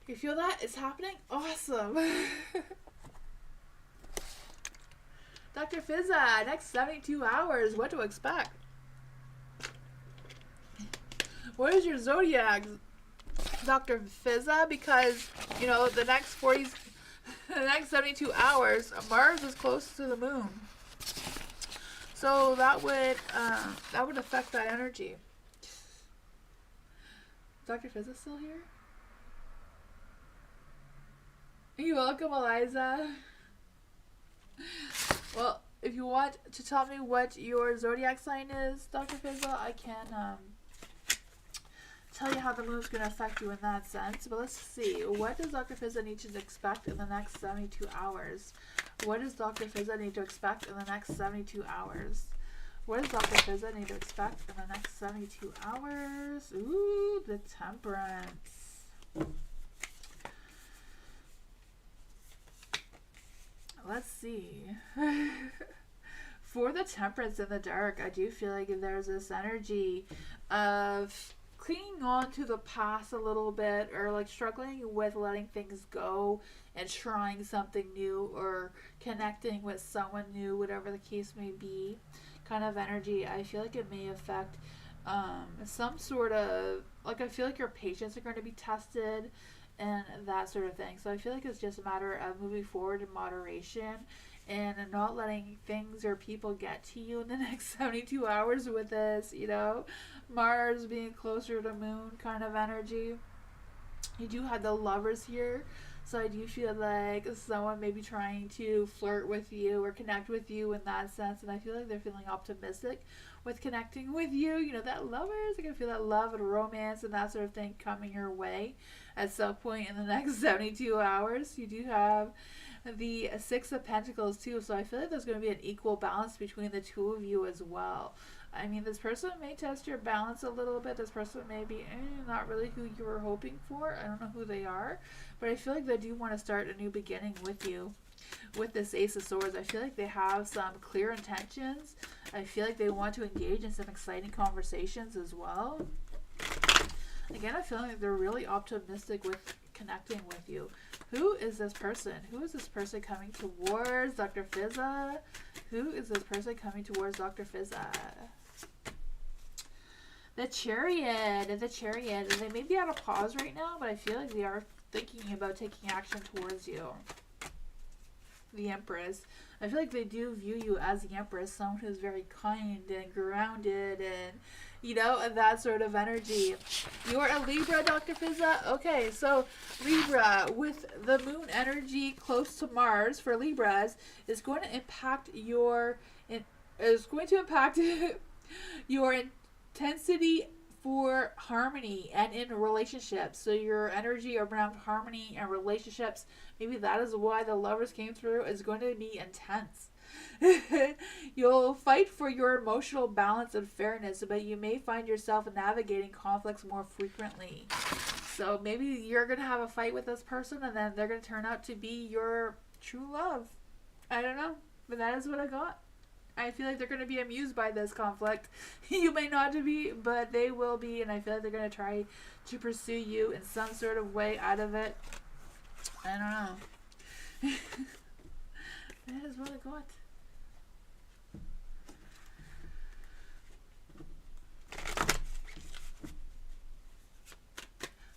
[SPEAKER 1] You feel that? It's happening? Awesome. Dr. Fizza, next 72 hours, what to expect? What is your zodiac, Dr. Fizza? Because, you know, the next 72 hours, Mars is close to the moon. So that would affect that energy. Dr. Fizza still here? You're welcome, Eliza. Well, if you want to tell me what your zodiac sign is, Dr. Fizza, I can tell you how the moon's going to affect you in that sense. But let's see. What does Dr. Fizza need to expect in the next 72 hours? What does Dr. Fizza need to expect in the next 72 hours? What does Dr. Fizza need to expect in the next 72 hours? Ooh, the Temperance. Let's see. For the Temperance in the Dark, I do feel like there's this energy of clinging on to the past a little bit, or like struggling with letting things go and trying something new or connecting with someone new, whatever the case may be, kind of energy. I feel like it may affect some sort of, like, I feel like your patience are going to be tested and that sort of thing. So I feel like it's just a matter of moving forward in moderation and not letting things or people get to you in the next 72 hours with this, you know, Mars being closer to moon kind of energy. You do have the Lovers here, so I do feel like someone may be trying to flirt with you or connect with you in that sense, and I feel like they're feeling optimistic with connecting with you. You know, that Lovers, I can feel that love and romance and that sort of thing coming your way at some point in the next 72 hours. You do have the Six of Pentacles too, so I feel like there's going to be an equal balance between the two of you as well. I mean, this person may test your balance a little bit. This person may be not really who you were hoping for. I don't know who they are, but I feel like they do want to start a new beginning with you. With this Ace of Swords, I feel like they have some clear intentions. I feel like they want to engage in some exciting conversations as well. Again, I feel like they're really optimistic with connecting with you. Who is this person? Who is this person coming towards Dr. Fizza? Who is this person coming towards Dr. Fizza? The Chariot. The Chariot. They may be at a pause right now, but I feel like they are thinking about taking action towards you. The Empress. I feel like they do view you as the Empress, someone who's very kind and grounded and, you know, and that sort of energy. You're a Libra, Dr. Fizza? Okay, so Libra, with the moon energy close to Mars for Libras, is going to impact your your intensity for harmony and in relationships. So your energy around harmony and relationships, maybe that is why the Lovers came through, is going to be intense. You'll fight for your emotional balance and fairness, but you may find yourself navigating conflicts more frequently. So maybe you're going to have a fight with this person and then they're going to turn out to be your true love. I don't know, but that is what I got. I feel like they're going to be amused by this conflict. You may not be, but they will be, and I feel like they're going to try to pursue you in some sort of way out of it. I don't know. That is what I got.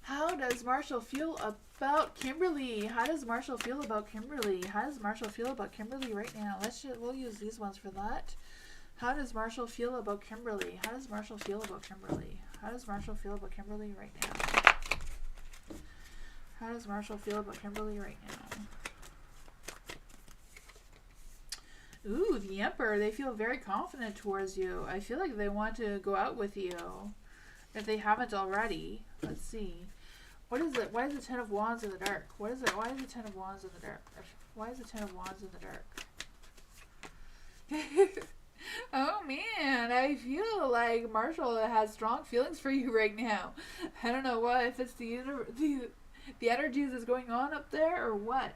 [SPEAKER 1] How does Marshall feel about Kimberly? How does Marshall feel about Kimberly? How does Marshall feel about Kimberly right now? We'll use these ones for that. How does Marshall feel about Kimberly? How does Marshall feel about Kimberly? How does Marshall feel about Kimberly right now? How does Marshall feel about Kimberly right now? Ooh, the Emperor. They feel very confident towards you. I feel like they want to go out with you. If they haven't already. Let's see. What is it? Why is the Ten of Wands in the dark? What is it? Why is the Ten of Wands in the dark? Why is the Ten of Wands in the dark? Oh man, I feel like Marshall has strong feelings for you right now. I don't know what, if it's the energies that's going on up there or what.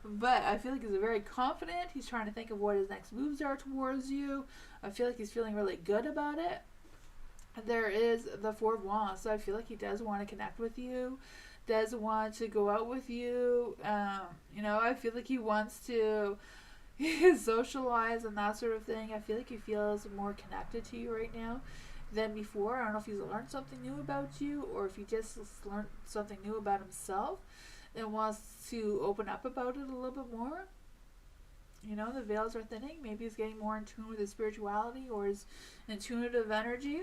[SPEAKER 1] But I feel like he's very confident. He's trying to think of what his next moves are towards you. I feel like he's feeling really good about it. There is the Four of Wands, so I feel like he does want to connect with you, does want to go out with you. I feel like he wants to socialize and that sort of thing. I feel like he feels more connected to you right now than before. I don't know if he's learned something new about you or if he just learned something new about himself and wants to open up about it a little bit more. The veils are thinning. Maybe he's getting more in tune with his spirituality or his intuitive energy.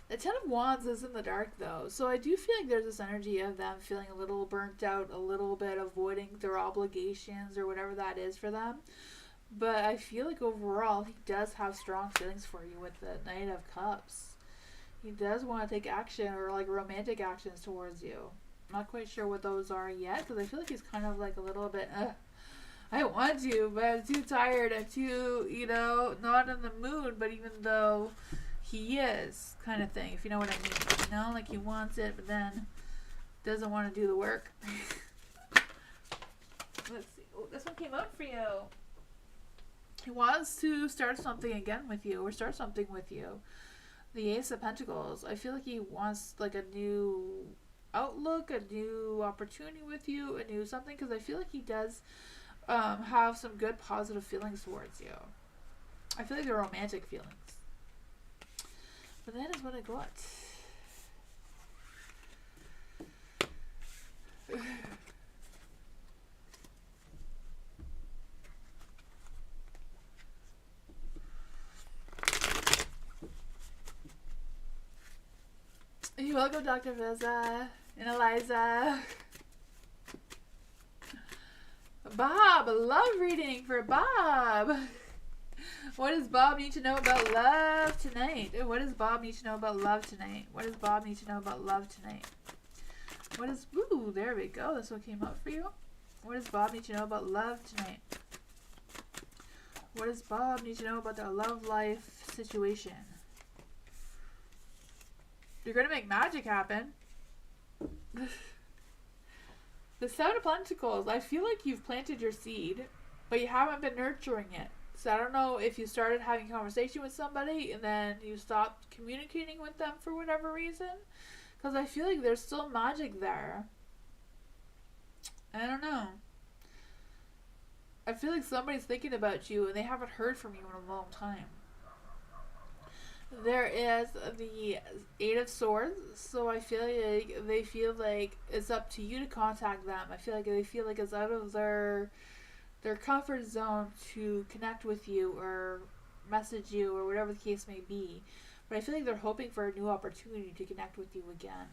[SPEAKER 1] The Ten of Wands is in the dark, though, so I do feel like there's this energy of them feeling a little burnt out, a little bit avoiding their obligations or whatever that is for them. But I feel like overall, he does have strong feelings for you with the Knight of Cups. He does want to take action or like romantic actions towards you. I'm not quite sure what those are yet, because I feel like he's kind of like a little bit, I want to, but I'm too tired. I'm too, not in the mood, but even though he is, kind of thing, if you know what I mean. Like he wants it, but then doesn't want to do the work. Let's see. Oh, this one came out for you. He wants to start something again with you, or start something with you. The Ace of Pentacles. I feel like he wants like a new outlook, a new opportunity with you, a new something, because I feel like he does have some good positive feelings towards you. I feel like they're romantic feelings. But that is what I got. You're welcome, Dr. Vizza and Eliza. Bob, love reading for Bob. What does Bob need to know about love tonight? What does Bob need to know about love tonight? What does Bob need to know about love tonight? Ooh, there we go. This one came out for you. What does Bob need to know about love tonight? What does Bob need to know about their love life situation? You're going to make magic happen. The Seven of Pentacles. I feel like you've planted your seed, but you haven't been nurturing it. So I don't know if you started having a conversation with somebody and then you stopped communicating with them for whatever reason. Because I feel like there's still magic there. I don't know. I feel like somebody's thinking about you and they haven't heard from you in a long time. There is the Eight of Swords. So I feel like they feel like it's up to you to contact them. I feel like they feel like it's out of their comfort zone to connect with you or message you or whatever the case may be. But I feel like they're hoping for a new opportunity to connect with you again.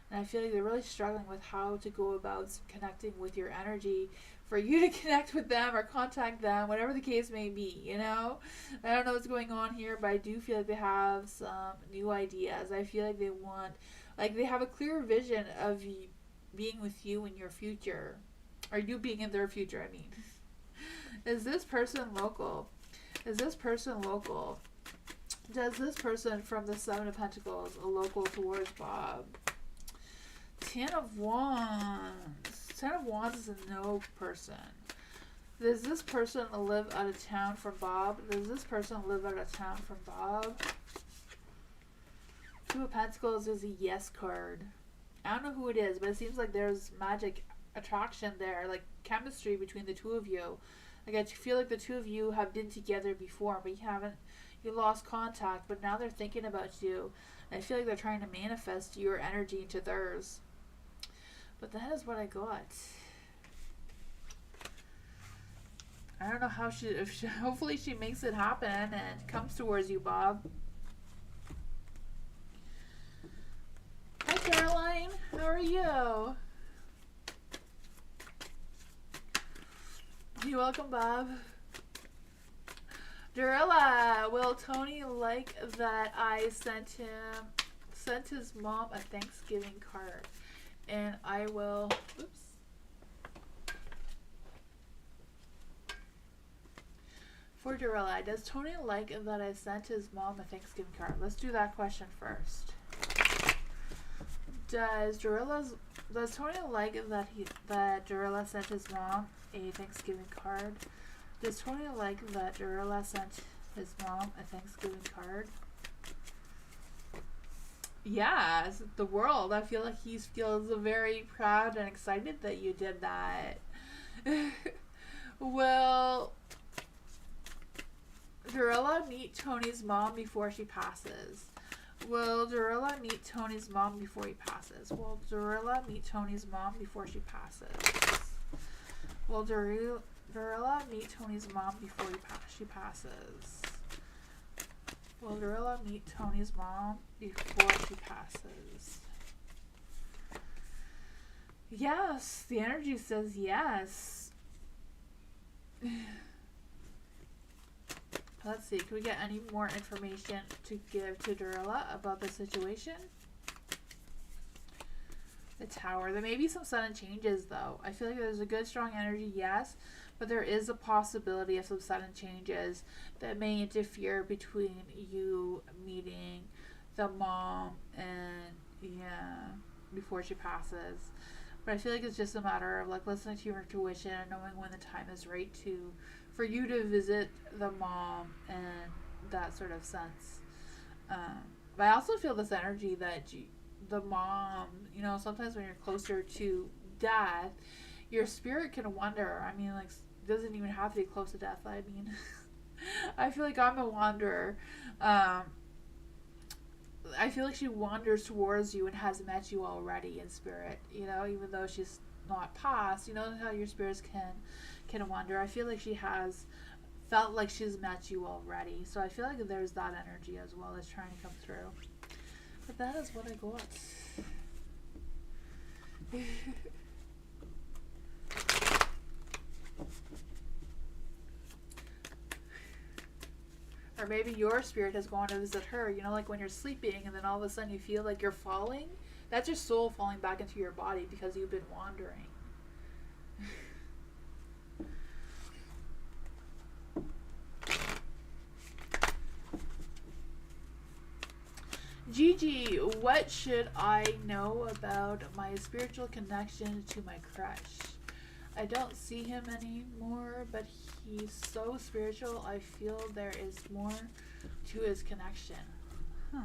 [SPEAKER 1] And I feel like they're really struggling with how to go about connecting with your energy for you to connect with them or contact them, whatever the case may be, I don't know what's going on here, but I do feel like they have some new ideas. I feel like they have a clear vision of being with you in your future. Or you being in their future, I mean. Is this person local? Is this person local? Does this person from the Seven of Pentacles a local towards Bob? Ten of Wands. Ten of Wands is a no person. Does this person live out of town from Bob? Does this person live out of town from Bob? Two of Pentacles is a yes card. I don't know who it is, but it seems like there's magic attraction there, like chemistry between the two of you. Like I feel like the two of you have been together before, but you lost contact, but now they're thinking about you. And I feel like they're trying to manifest your energy into theirs. But that is what I got. I don't know how hopefully she makes it happen and comes towards you, Bob. Hi, Caroline. How are you? You're welcome, Bob. Dorilla, will Tony like that I sent his mom a Thanksgiving card? And I will, oops. For Dorilla, does Tony like that I sent his mom a Thanksgiving card? Let's do that question first. Does Tony like that Dorilla sent his mom a Thanksgiving card? Does Tony like that Dorilla sent his mom a Thanksgiving card? Yes, the world. I feel like he feels very proud and excited that you did that. Will Dorilla meet Tony's mom before she passes? Will Dorilla meet Tony's mom before he passes? Will Dorilla meet Tony's mom before she passes? Will Dorilla meet Tony's mom before she passes? Will Dorilla meet Tony's mom before she passes? Yes, the energy says yes. Let's see, can we get any more information to give to Dorilla about the situation? The Tower. There may be some sudden changes, though. I feel like there's a good, strong energy, yes, but there is a possibility of some sudden changes that may interfere between you meeting the mom and, yeah, before she passes. But I feel like it's just a matter of, like, listening to your intuition and knowing when the time is right for you to visit the mom and that sort of sense. But I also feel this energy that the mom, you know, sometimes when you're closer to death, your spirit can wander. I mean, like, it doesn't even have to be close to death. I mean, I feel like I'm a wanderer. I feel like she wanders towards you and has met you already in spirit, you know, even though she's not passed. You know how your spirits can wander. I feel like she has felt like she's met you already. So I feel like there's that energy as well that's trying to come through. But that is what I got. Or maybe your spirit has gone to visit her. You know, like when you're sleeping and then all of a sudden you feel like you're falling. That's your soul falling back into your body because you've been wandering. Gigi, what should I know about my spiritual connection to my crush? I don't see him anymore, but he's so spiritual. I feel there is more to his connection.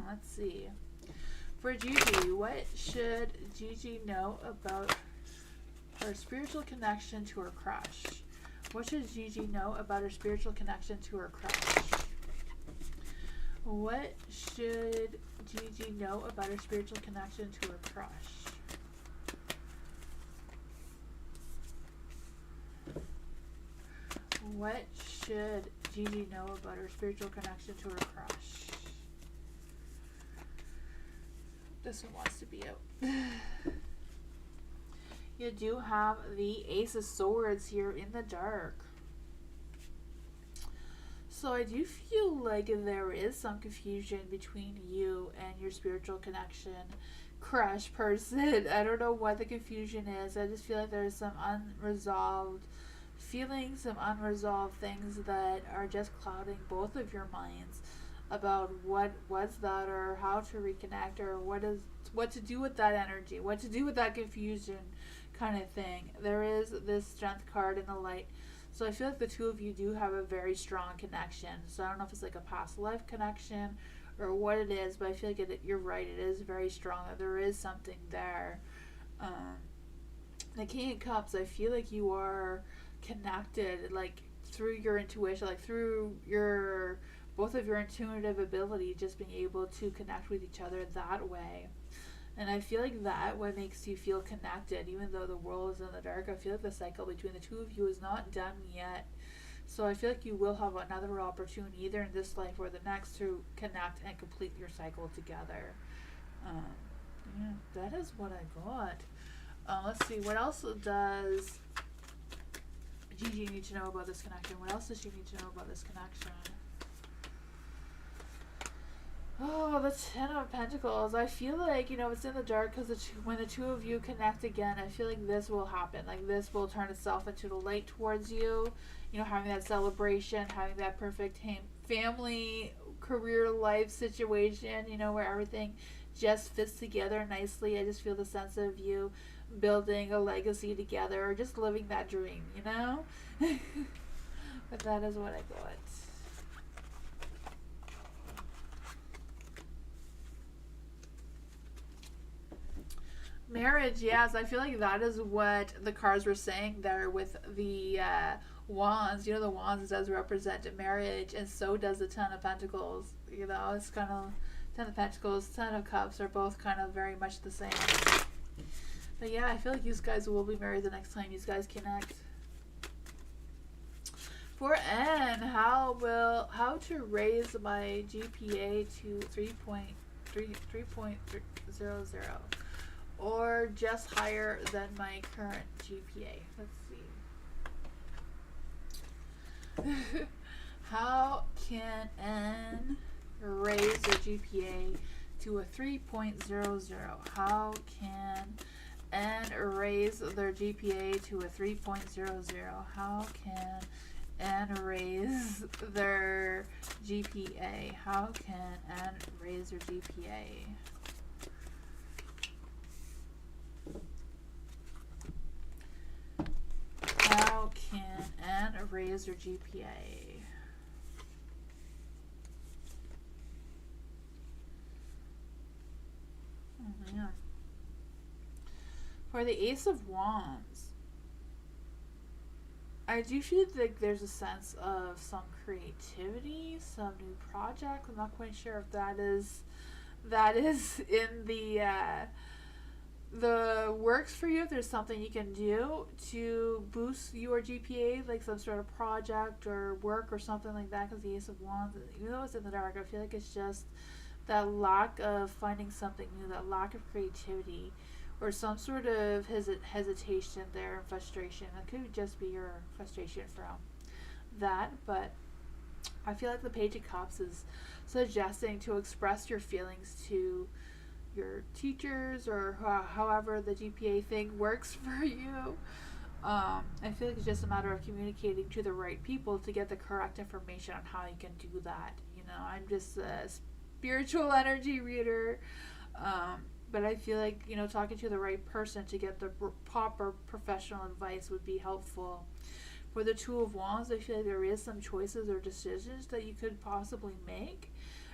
[SPEAKER 1] Let's see. For Gigi, what should Gigi know about her spiritual connection to her crush? What should Gigi know about her spiritual connection to her crush? What should Gigi know about her spiritual connection to her crush? What should Gigi know about her spiritual connection to her crush? This one wants to be out. You do have the Ace of Swords here in the dark. So I do feel like there is some confusion between you and your spiritual connection crush person. I don't know what the confusion is. I just feel like there's some unresolved feeling some unresolved things that are just clouding both of your minds about what was that, or how to reconnect, or what to do with that energy, what to do with that confusion kind of thing. There is this strength card in the light. So I feel like the two of you do have a very strong connection. So I don't know if it's like a past life connection or what it is, but I feel like you're right. It is very strong. There is something there. The King of Cups, I feel like you are connected, like through your intuition, like through your both of your intuitive ability, just being able to connect with each other that way. And I feel like that what makes you feel connected, even though the world is in the dark. I feel like the cycle between the two of you is not done yet. So I feel like you will have another opportunity, either in this life or the next, to connect and complete your cycle together. Yeah, that is what I got. Let's see, what else does Gigi need to know about this connection? What else does she need to know about this connection? Oh, the Ten of Pentacles. I feel like, it's in the dark because when the two of you connect again, I feel like this will happen. Like, this will turn itself into the light towards you. Having that celebration, having that perfect family, career, life situation, where everything just fits together nicely. I just feel the sense of you building a legacy together, or just living that dream, But that is what I got. Marriage, yes. I feel like that is what the cards were saying there with the wands. The wands does represent marriage, and so does the Ten of Pentacles. It's kind of Ten of Pentacles, Ten of Cups are both kind of very much the same. But yeah, I feel like you guys will be married the next time you guys connect. For N, how to raise my GPA to 3.00 or just higher than my current GPA. Let's see. How can N raise their GPA to a 3.00? How can N raise their GPA to a 3.00? How can N raise their GPA? How can N raise their GPA? How can N raise their GPA? Oh man. For the Ace of Wands, I do feel like there's a sense of some creativity, some new project. I'm not quite sure if that is in the works for you. If there's something you can do to boost your GPA, like some sort of project or work or something like that, because the Ace of Wands, even though it's in the dark, I feel like it's just that lack of finding something new, that lack of creativity, or some sort of hesitation there and frustration. That could just be your frustration from that, but I feel like the Page of Cups is suggesting to express your feelings to your teachers, or however the GPA thing works for you. I feel like it's just a matter of communicating to the right people to get the correct information on how you can do that. I'm just a spiritual energy reader, but I feel like talking to the right person to get the proper professional advice would be helpful. For the Two of Wands, I feel like there is some choices or decisions that you could possibly make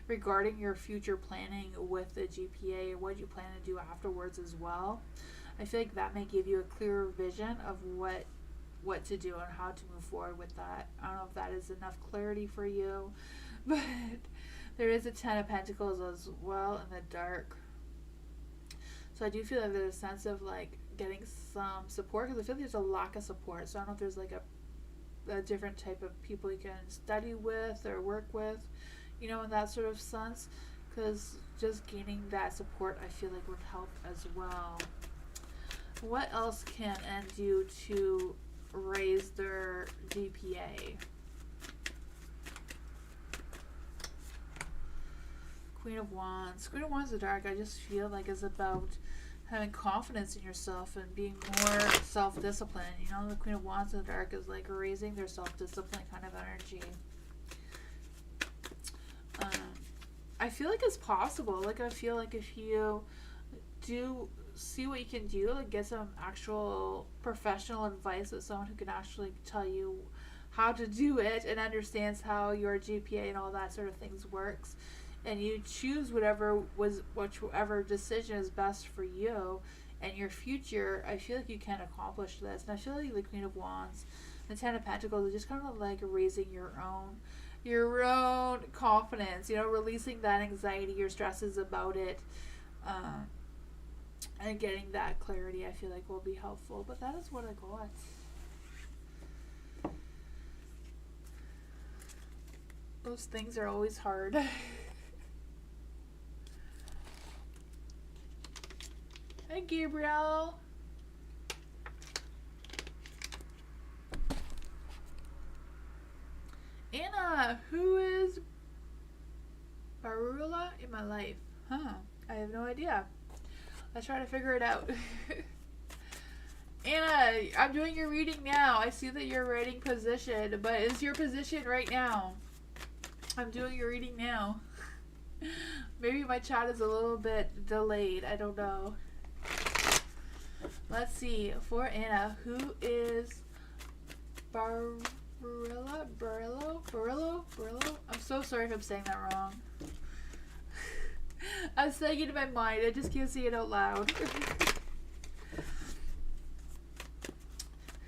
[SPEAKER 1] regarding your future planning with the GPA, and what you plan to do afterwards as well. I feel like that may give you a clearer vision of what to do and how to move forward with that. I don't know if that is enough clarity for you, but there is a Ten of Pentacles as well in the dark. So I do feel like there's a sense of like getting some support, because I feel like there's a lack of support. So I don't know if there's like a different type of people you can study with or work with, in that sort of sense, because just gaining that support I feel like would help as well. What else can N do to raise their GPA? Queen of Wands. Queen of Wands in the dark, I just feel like is about having confidence in yourself and being more self-disciplined. You know, the Queen of Wands in the dark is like raising their self-discipline kind of energy. I feel like it's possible. Like, I feel like if you do see what you can do, like get some actual professional advice with someone who can actually tell you how to do it and understands how your GPA and all that sort of things works, and you choose whichever decision is best for you and your future, I feel like you can accomplish this. And I feel like the Queen of Wands, the Ten of Pentacles, is just kind of like raising your own confidence, you know, releasing that anxiety, your stresses about it, and getting that clarity, I feel like will be helpful. But that is what I got. Those things are always hard. Hey, Gabriel. Anna, who is Barula in my life? Huh. I have no idea. Let's try to figure it out. Anna, I'm doing your reading now. I see that you're writing position, but is your position right now? I'm doing your reading now. Maybe my chat is a little bit delayed. I don't know. Let's see. For Anna, who is Barillo? I'm so sorry if I'm saying that wrong. I was saying it in my mind. I just can't say it out loud.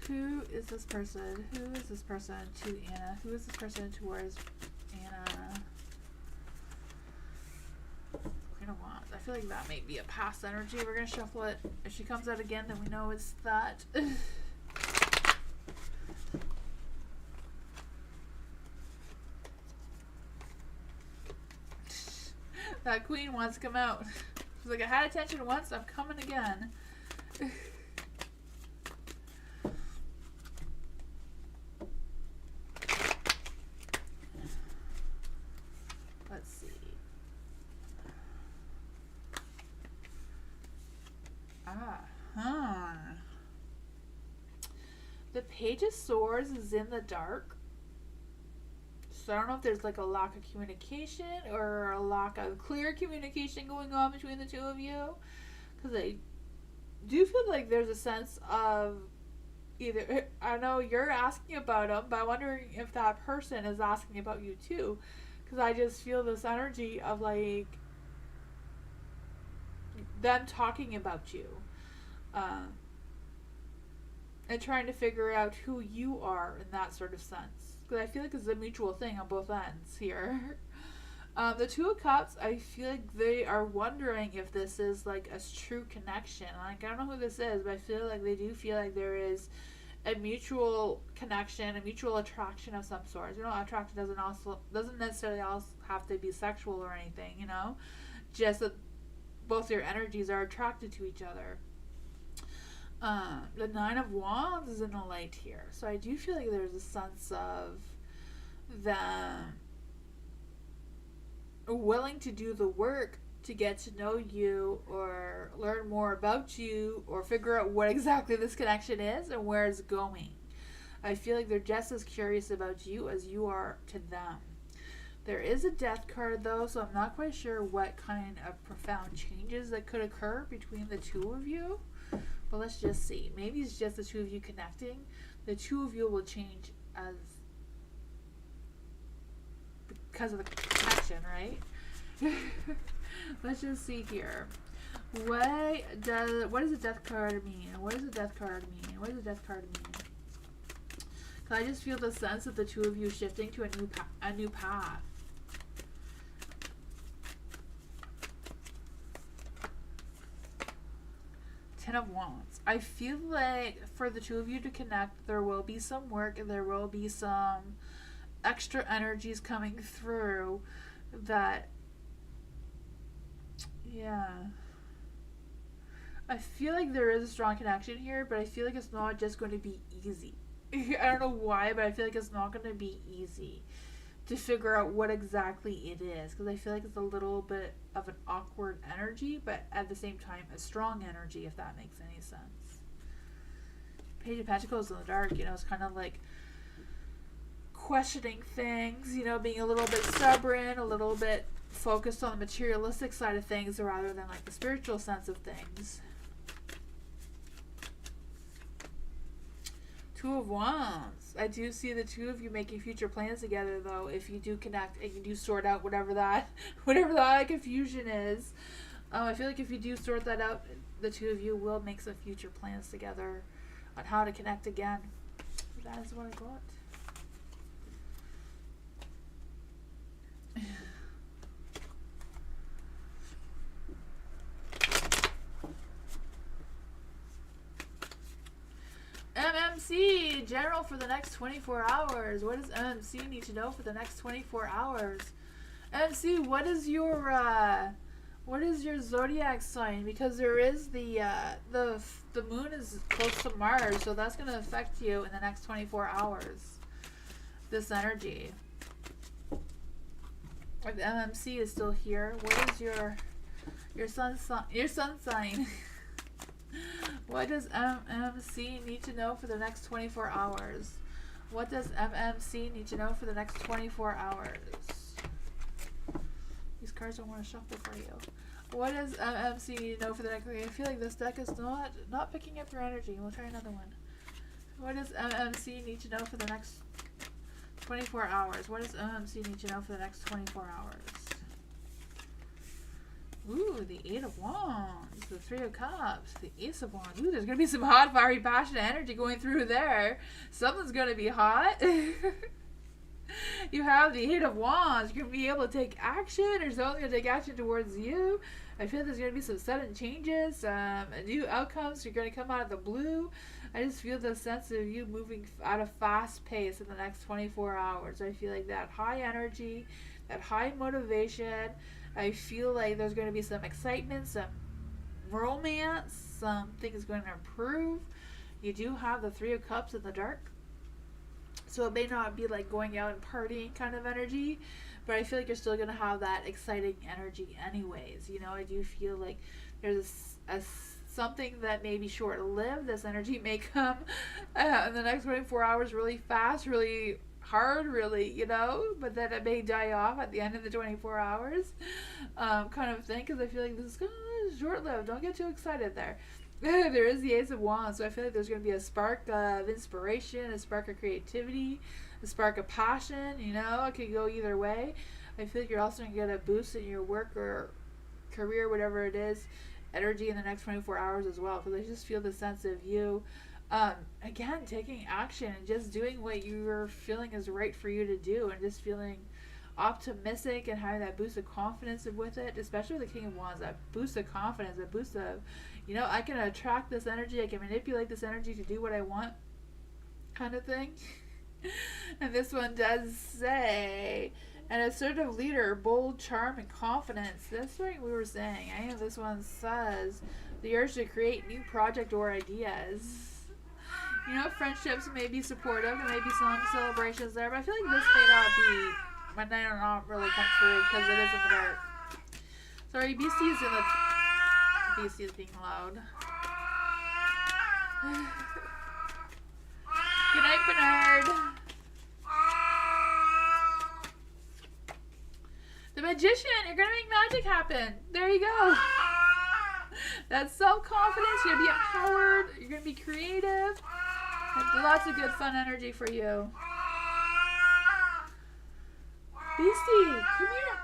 [SPEAKER 1] Who is this person? Who is this person to Anna? Who is this person towards Anna? Queen of Wands. I feel like that may be a past energy. We're going to shuffle it. If she comes out again, then we know it's that. That queen wants to come out. She's like, I had attention once, I'm coming again. Let's see. The Page of Swords is in the dark. So I don't know if there's like a lack of communication or a lack of clear communication going on between the two of you. Because I do feel like there's a sense of either, I know you're asking about them, but I'm wondering if that person is asking about you too. Because I just feel this energy of like them talking about you. And trying to figure out who you are in that sort of sense. Because I feel like it's a mutual thing on both ends here. The Two of Cups, I feel like they are wondering if this is like a true connection. Like, I don't know who this is, but I feel like they do feel like there is a mutual connection, a mutual attraction of some sort. You know, attraction doesn't necessarily also have to be sexual or anything, you know? Just that both your energies are attracted to each other. The Nine of Wands is in the light here. So I do feel like there's a sense of them willing to do the work to get to know you or learn more about you or figure out what exactly this connection is and where it's going. I feel like they're just as curious about you as you are to them. There is a Death card though, so I'm not quite sure what kind of profound changes that could occur between the two of you. But let's just see. Maybe it's just the two of you connecting. The two of you will change as because of the connection, right? Let's just see here. What does the Death card mean? What does the Death card mean? What does the Death card mean? Cause I just feel the sense of the two of you shifting to a new path. Ten of Wands. I feel like for the two of you to connect, there will be some work and there will be some extra energies coming through that, yeah. I feel like there is a strong connection here, but I feel like it's not just going to be easy. I don't know why, but I feel like it's not going to be easy. to figure out what exactly it is, because I feel like it's a little bit of an awkward energy, but at the same time a strong energy, if that makes any sense. Page of Pentacles in the dark, you know, it's kind of like questioning things, you know, being a little bit stubborn, a little bit focused on the materialistic side of things rather than like the spiritual sense of things. Two of Wands. I do see the two of you making future plans together, though, if you do connect and you do sort out whatever that confusion is. I feel like if you do sort that out, the two of you will make some future plans together on how to connect again. That is what I got. MMC, general for the next 24 hours. What does MMC need to know for the next 24 hours? MMC, what is your zodiac sign? Because there is the moon is close to Mars, so that's going to affect you in the next 24 hours. This energy. If MMC is still here, what is your sun sign? What does MMC need to know for the next 24 hours? What does MMC need to know for the next 24 hours? These cards don't want to shuffle for you. What does MMC need to know for the next... I feel like this deck is not picking up your energy. We'll try another one. What does MMC need to know for the next 24 hours? What does MMC need to know for the next 24 hours? Ooh, the Eight of Wands, the Three of Cups, the Ace of Wands. Ooh, there's going to be some hot, fiery, passionate energy going through there. Something's going to be hot. You have the Eight of Wands. You're going to be able to take action, or someone's going to take action towards you. I feel there's going to be some sudden changes, new outcomes. You're going to come out of the blue. I just feel the sense of you moving at a fast pace in the next 24 hours. I feel like that high energy, that high motivation. I feel like there's going to be some excitement, some romance, something is going to improve. You do have the Three of Cups in the dark, so it may not be like going out and partying kind of energy, but I feel like you're still going to have that exciting energy anyways. You know, I do feel like there's something that may be short-lived. This energy may come in the next 24 hours really fast, really hard, really, you know, but then it may die off at the end of the 24 hours kind of thing, because I feel like this is kind of short-lived. Don't get too excited there. There is the Ace of Wands, so I feel like there's going to be a spark of inspiration, a spark of creativity, a spark of passion, you know. It could go either way. I feel like you're also going to get a boost in your work or career, whatever it is, energy in the next 24 hours as well, because I just feel the sense of you again taking action and just doing what you're feeling is right for you to do, and just feeling optimistic and having that boost of confidence with it, especially with the King of Wands. That boost of confidence, that boost of, you know, I can attract this energy, I can manipulate this energy to do what I want kind of thing. And this one does say, an assertive leader, bold, charm, and confidence. That's what we were saying. I know this one says the urge to create new project or ideas. You know, friendships may be supportive. There may be some celebrations there, but I feel like this may not really come through because it is in the dark. Sorry, Beastie is in the... Beastie is being loud. Good night, Bernard. The Magician, you're gonna make magic happen. There you go. That's self-confidence. You're gonna be empowered. You're gonna be creative. And lots of good fun energy for you. Beastie, come here.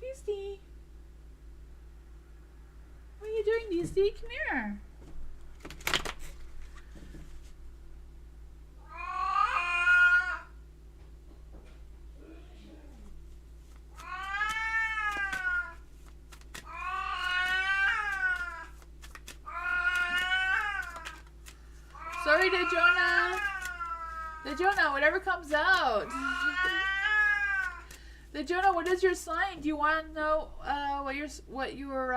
[SPEAKER 1] Beastie. What are you doing, Beastie? Come here. Sorry, Jonah, whatever comes out. Jonah, what is your sign? Do you want to know what your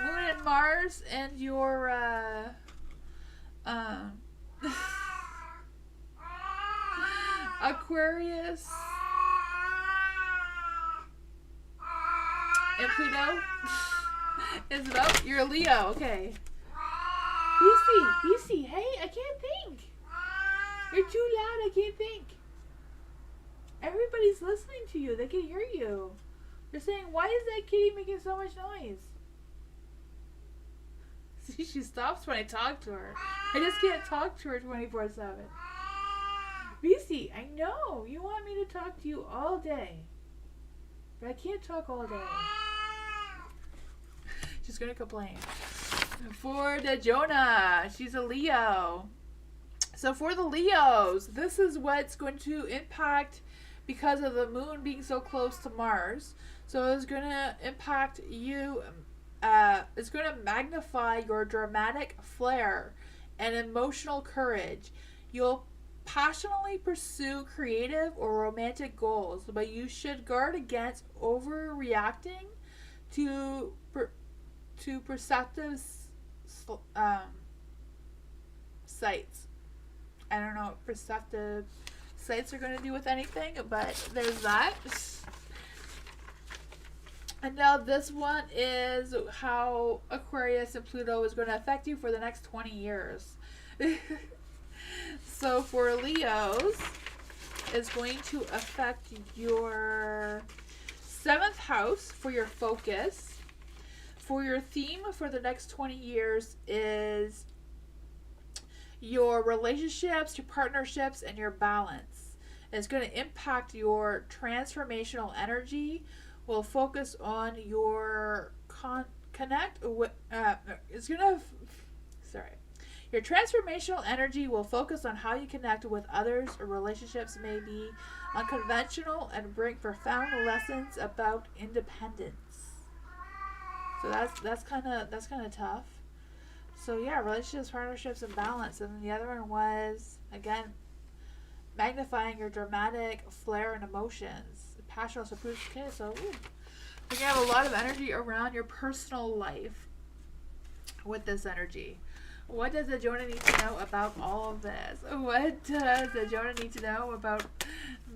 [SPEAKER 1] Moon and Mars and your Aquarius in Pluto is about, you're a Leo, okay. BC, hey, I can't think. You're too loud, I can't think. Everybody's listening to you, they can hear you. They're saying, why is that kitty making so much noise? See, she stops when I talk to her. I just can't talk to her 24/7. BC, I know, you want me to talk to you all day. But I can't talk all day. She's gonna complain. For the Jonah, she's a Leo. So for the Leos, this is what's going to impact because of the moon being so close to Mars. So it's going to impact you. It's going to magnify your dramatic flair and emotional courage. You'll passionately pursue creative or romantic goals, but you should guard against overreacting to perceptive sites. I don't know what perceptive sites are going to do with anything, but there's that. And now this one is how Aquarius and Pluto is going to affect you for the next 20 years. So for Leos, it's going to affect your 7th house for your focus. For your theme for the next 20 years is your relationships, your partnerships, and your balance. It's going to impact your transformational energy. Will focus on your connect with. Your transformational energy will focus on how you connect with others, or relationships may be unconventional and bring profound lessons about independence. So that's kind of tough. So yeah, relationships, partnerships, and balance. And then the other one was, again, magnifying your dramatic flair and emotions. Passionate, so okay, so you're going to have a lot of energy around your personal life with this energy. What does the Jonah need to know about all of this? What does the Jonah need to know about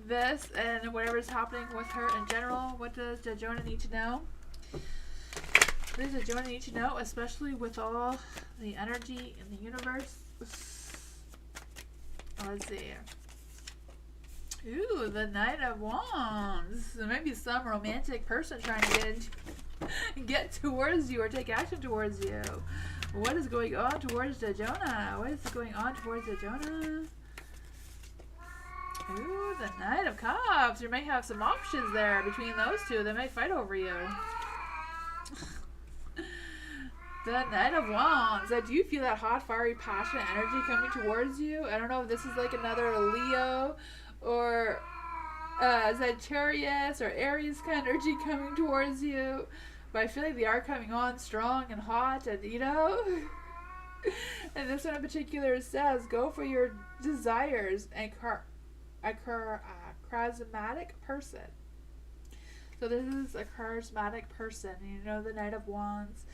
[SPEAKER 1] this and whatever's happening with her in general? What does the Jonah need to know? What does the Jonah need to know, especially with all the energy in the universe? Let's see. Ooh, the Knight of Wands. There might be some romantic person trying to get towards you or take action towards you. What is going on towards the Jonah? What is going on towards the Jonah? Ooh, the Knight of Cups. You might have some options there between those two. They might fight over you. The Knight of Wands. I do feel that hot, fiery, passionate energy coming towards you. I don't know if this is like another Leo or Sagittarius or Aries kind of energy coming towards you. But I feel like they are coming on strong and hot, and you know. And this one in particular says, go for your desires and charismatic person. So this is a charismatic person. You know, the Knight of Wands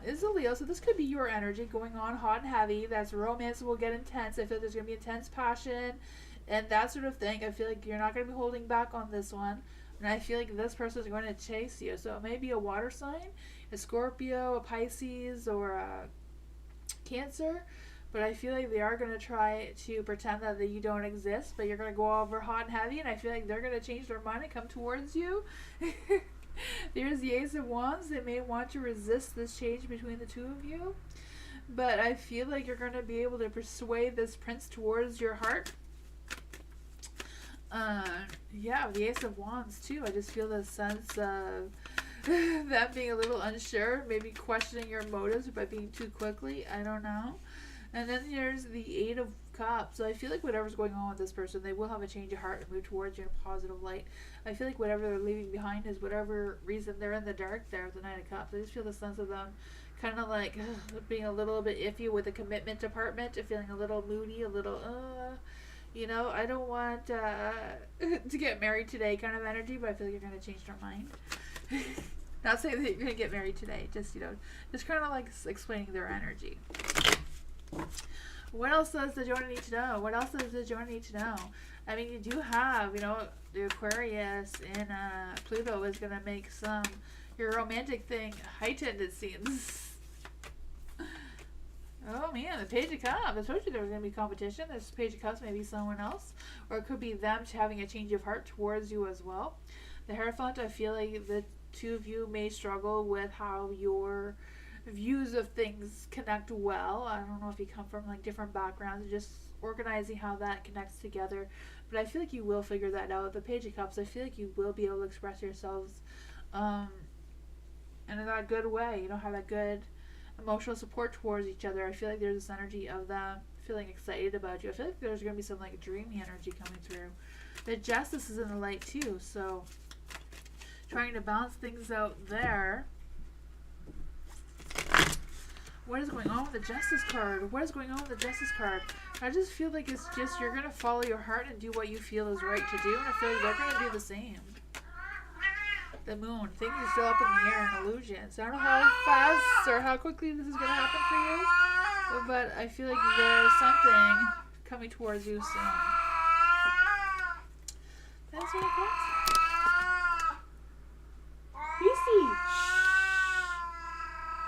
[SPEAKER 1] is a Leo, so this could be your energy going on hot and heavy. That's romance will get intense. I feel like there's going to be intense passion and that sort of thing. I feel like you're not going to be holding back on this one. And I feel like this person is going to chase you. So it may be a water sign, a Scorpio, a Pisces, or a Cancer. But I feel like they are going to try to pretend that you don't exist. But you're going to go over hot and heavy. And I feel like they're going to change their mind and come towards you. There's the Ace of Wands. They may want to resist this change between the two of you. But I feel like you're going to be able to persuade this prince towards your heart. Yeah, the Ace of Wands too. I just feel the sense of them being a little unsure, maybe questioning your motives by being too quickly. I don't know. And then there's the Eight of Cups. So I feel like whatever's going on with this person, they will have a change of heart and move towards you in a positive light. I feel like whatever they're leaving behind is whatever reason they're in the dark there with the Knight of Cups. I just feel the sense of them kind of like being a little bit iffy with the commitment department, feeling a little moody, a little you know, I don't want to get married today kind of energy, but I feel like you're going to change their mind. Not saying that you're going to get married today, just, you know, just kind of like explaining their energy. What else does the Jonah need to know? What else does the Jonah need to know? I mean, you do have, you know, the Aquarius in Pluto is going to make some, your romantic thing heightened, it seems. Oh man, the Page of Cups. I told you there was going to be competition. This Page of Cups may be someone else. Or it could be them having a change of heart towards you as well. The Hierophant, I feel like the two of you may struggle with how your views of things connect well. I don't know if you come from like different backgrounds, just organizing how that connects together. But I feel like you will figure that out. The Page of Cups, I feel like you will be able to express yourselves in that good way. You know, have that good emotional support towards each other. I feel like there's this energy of them feeling excited about you. I feel like there's going to be some like dreamy energy coming through. The Justice is in the light too, so trying to balance things out there. What is going on with the Justice card? What is going on with the Justice card? I just feel like it's just you're going to follow your heart and do what you feel is right to do, and I feel like they're going to do the same. The Moon. Things are still up in the air and illusions. I don't know how fast or how quickly this is going to happen for you, but I feel like there's something coming towards you soon. That's what it was. Beastie!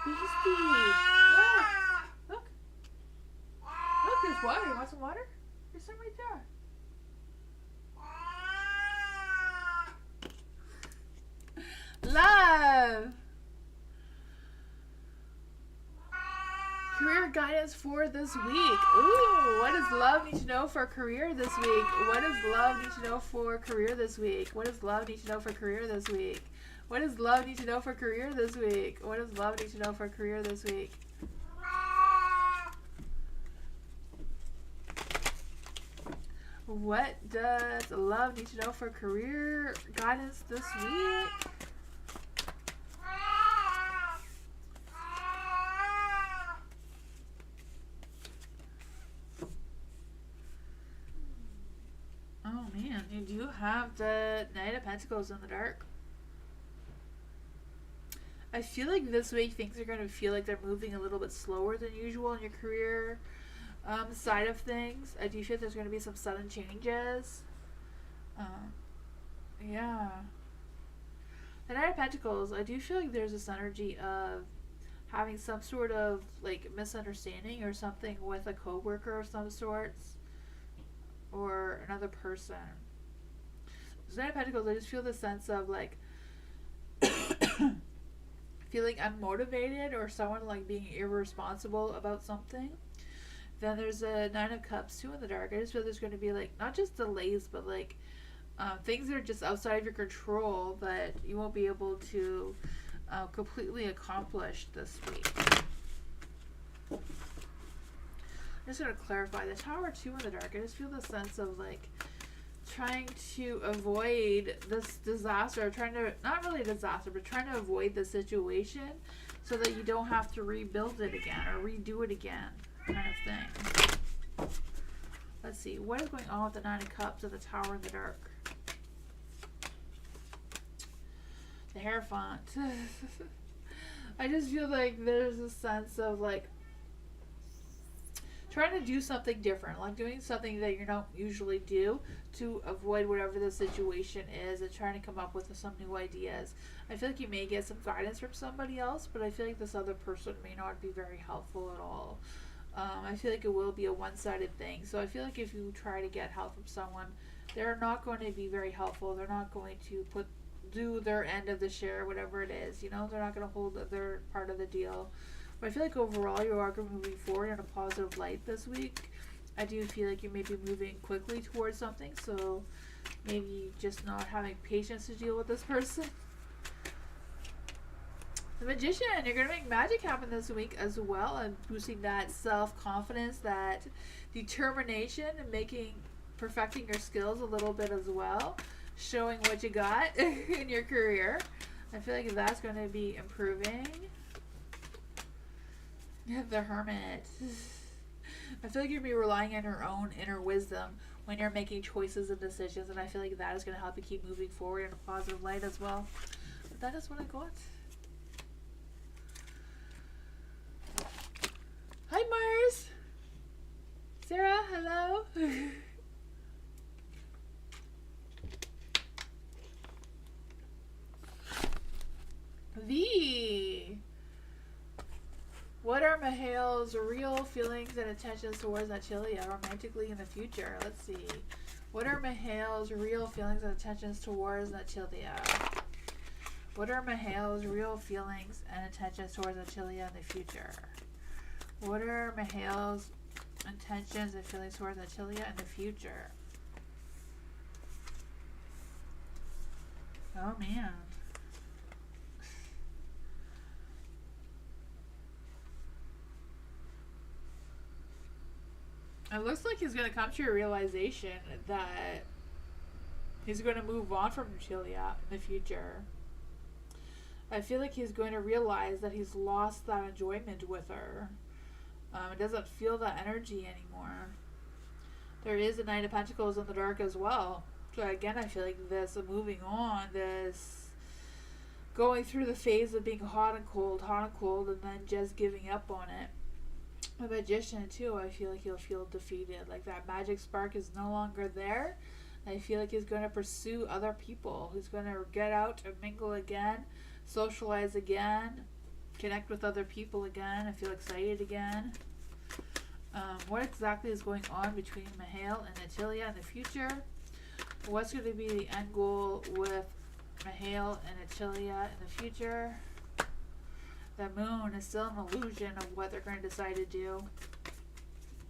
[SPEAKER 1] Beastie! Look! Look! Look, there's water. You want some water? There's some right there. Love! Career guidance for this week. Ooh, what does love need to know for career this week? What does love need to know for career this week? What does love need to know for career this week? What does love need to know for career this week? What does love need to know for career this week? What does love need to know for career guidance this week? Oh man, you do have the Knight of Pentacles in the dark. I feel like this week things are going to feel like they're moving a little bit slower than usual in your career side of things. I do feel there's going to be some sudden changes. Yeah. The Knight of Pentacles, I do feel like there's this energy of having some sort of like misunderstanding or something with a coworker of some sorts or another person. The Knight of Pentacles, I just feel the sense of like feeling unmotivated or someone like being irresponsible about something. Then there's a Nine of Cups too in the dark. I just feel there's going to be like not just delays, but like things that are just outside of your control that you won't be able to completely accomplish this week. I'm just going to clarify the Tower 2 in the dark. I just feel the sense of like trying to avoid this disaster, trying to, not really disaster, but trying to avoid the situation so that you don't have to rebuild it again or redo it again, kind of thing. Let's see, what is going on with the Nine of Cups and the Tower in the dark? The Hierophant. I just feel like there's a sense of like trying to do something different, like doing something that you don't usually do to avoid whatever the situation is and trying to come up with some new ideas. I feel like you may get some guidance from somebody else, but I feel like this other person may not be very helpful at all. I feel like it will be a one-sided thing. So I feel like if you try to get help from someone, they're not going to be very helpful. They're not going to do their end of the share, whatever it is. You know, they're not going to hold their part of the deal. But I feel like overall you are moving forward in a positive light this week. I do feel like you may be moving quickly towards something, so maybe just not having patience to deal with this person. The Magician, you're going to make magic happen this week as well, and boosting that self-confidence, that determination, and perfecting your skills a little bit as well, showing what you got in your career. I feel like that's going to be improving. The Hermit. I feel like you're going to be relying on your own inner wisdom when you're making choices and decisions, and I feel like that is going to help you keep moving forward in a positive light as well. But that is what I got. Hi, Mars. Sarah, hello. Mahale's real feelings and intentions towards Natalia romantically in the future? Let's see. What are Mahale's real feelings and intentions towards Natalia? What are Mahale's real feelings and intentions towards Natalia in the future? What are Mahale's intentions and feelings towards Natalia in the future? Oh man. It looks like he's going to come to a realization that he's going to move on from Natalia in the future. I feel like he's going to realize that he's lost that enjoyment with her. It doesn't feel that energy anymore. There is a Knight of Pentacles in the dark as well. So again, I feel like this moving on, this going through the phase of being hot and cold, and then just giving up on it. The Magician too, I feel like he'll feel defeated. Like that magic spark is no longer there. I feel like he's going to pursue other people. He's going to get out and mingle again, socialize again, connect with other people again. I feel excited again. What exactly is going on between Mahale and Natalia in the future? What's going to be the end goal with Mahale and Natalia in the future? The moon is still an illusion of what they're going to decide to do.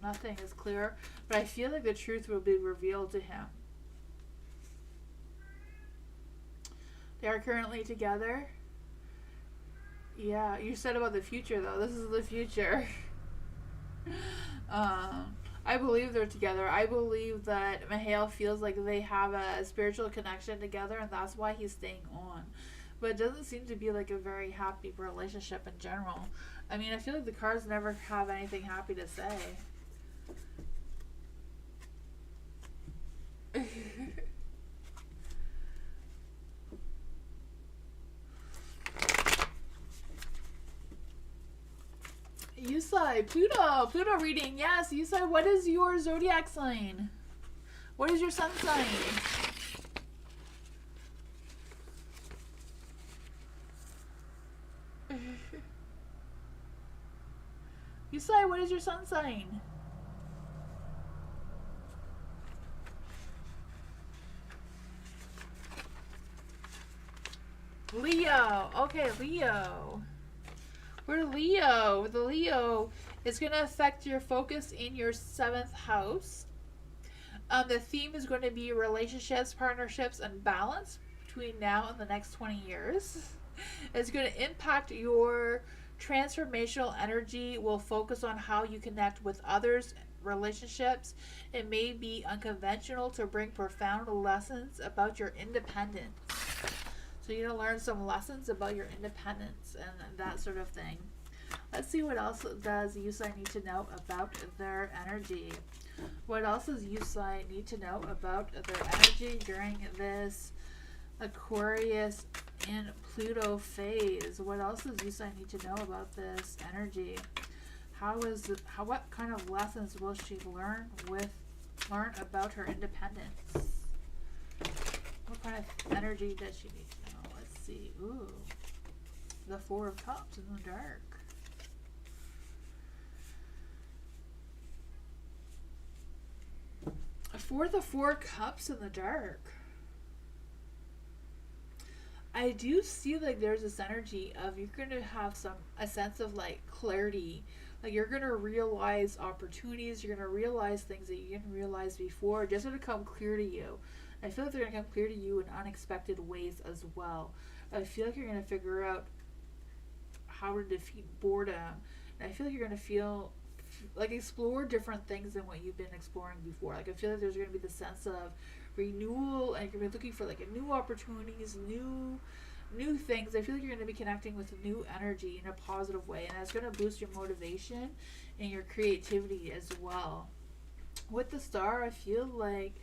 [SPEAKER 1] Nothing is clear, but I feel like the truth will be revealed to him. They are currently together. Yeah, you said about the future though. This is the future. I believe they're together. I believe that Mahale feels like they have a spiritual connection together, and that's why he's staying on. But it doesn't seem to be like a very happy relationship in general. I mean, I feel like the cards never have anything happy to say. Yusai, Pluto reading. Yes, Yusai, what is your zodiac sign? What is your sun sign? Yusai, what is your sun sign? Leo. Okay, Leo. We're Leo. The Leo is going to affect your focus in your 7th house. The theme is going to be relationships, partnerships, and balance between now and the next 20 years. It's going to impact your transformational energy. Will focus on how you connect with others, relationships. It may be unconventional to bring profound lessons about your independence. So you're going to learn some lessons about your independence and that sort of thing. Let's see what else does Yusai need to know about their energy. What else does Yusai need to know about their energy during this Aquarius and Pluto phase? What else does Yusai need to know about this energy? What kind of lessons will she learn about her independence? What kind of energy does she need to know? Let's see. Ooh. The 4 of Cups in the dark. For the 4 Cups in the dark. I do see like there's this energy of you're going to have a sense of like clarity. Like you're going to realize opportunities. You're going to realize things that you didn't realize before. Just going to come clear to you. I feel like they're going to come clear to you in unexpected ways as well. I feel like you're going to figure out how to defeat boredom. And I feel like you're going to explore different things than what you've been exploring before. Like I feel like there's going to be the sense of renewal, and you're going to be looking for like new opportunities, new things. I feel like you're going to be connecting with new energy in a positive way, and that's going to boost your motivation and your creativity as well. With the Star, I feel like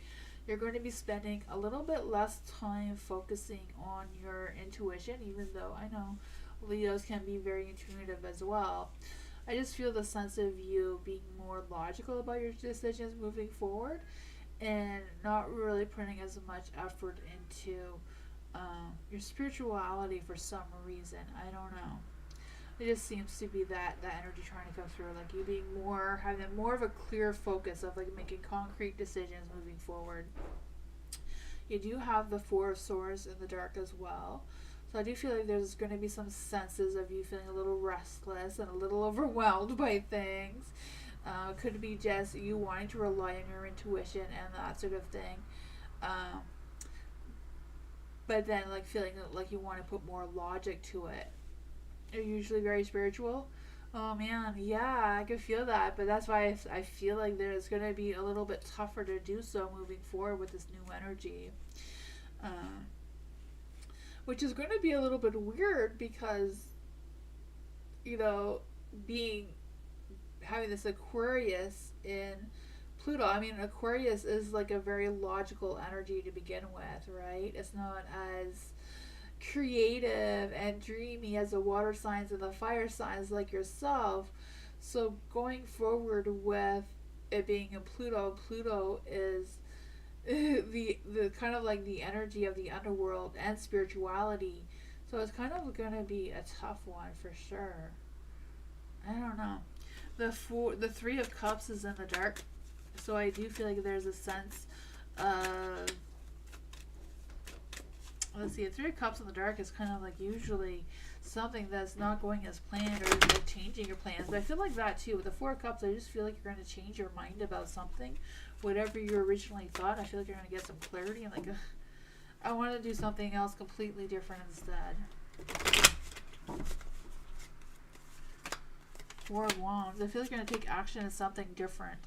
[SPEAKER 1] you're going to be spending a little bit less time focusing on your intuition, even though I know Leos can be very intuitive as well. I just feel the sense of you being more logical about your decisions moving forward and not really putting as much effort into your spirituality for some reason. I don't know. It just seems to be that energy trying to come through, like you being more, having more of a clear focus of like making concrete decisions moving forward. You do have the Four of Swords in the dark as well. So I do feel like there's going to be some senses of you feeling a little restless and a little overwhelmed by things. Could be just you wanting to rely on your intuition and that sort of thing. But then like feeling like you want to put more logic to it. You're usually very spiritual. Oh man, yeah, I can feel that. But that's why I feel like there's going to be a little bit tougher to do so moving forward with this new energy. Which is going to be a little bit weird because, you know, having this Aquarius in Pluto. I mean, Aquarius is like a very logical energy to begin with, right? It's not as creative and dreamy as the water signs and the fire signs like yourself. So going forward with it being in Pluto, Pluto is the kind of like the energy of the underworld and spirituality. So it's kind of going to be a tough one for sure. I don't know. The Three of Cups is in the dark, so I do feel like there's a sense of, let's see, a Three of Cups in the dark is kind of like usually something that's not going as planned or like changing your plans. But I feel like that too. With the Four of Cups, I just feel like you're going to change your mind about something. Whatever you originally thought, I feel like you're going to get some clarity and like, I want to do something else completely different instead. Four of Wands. I feel like you're going to take action in something different.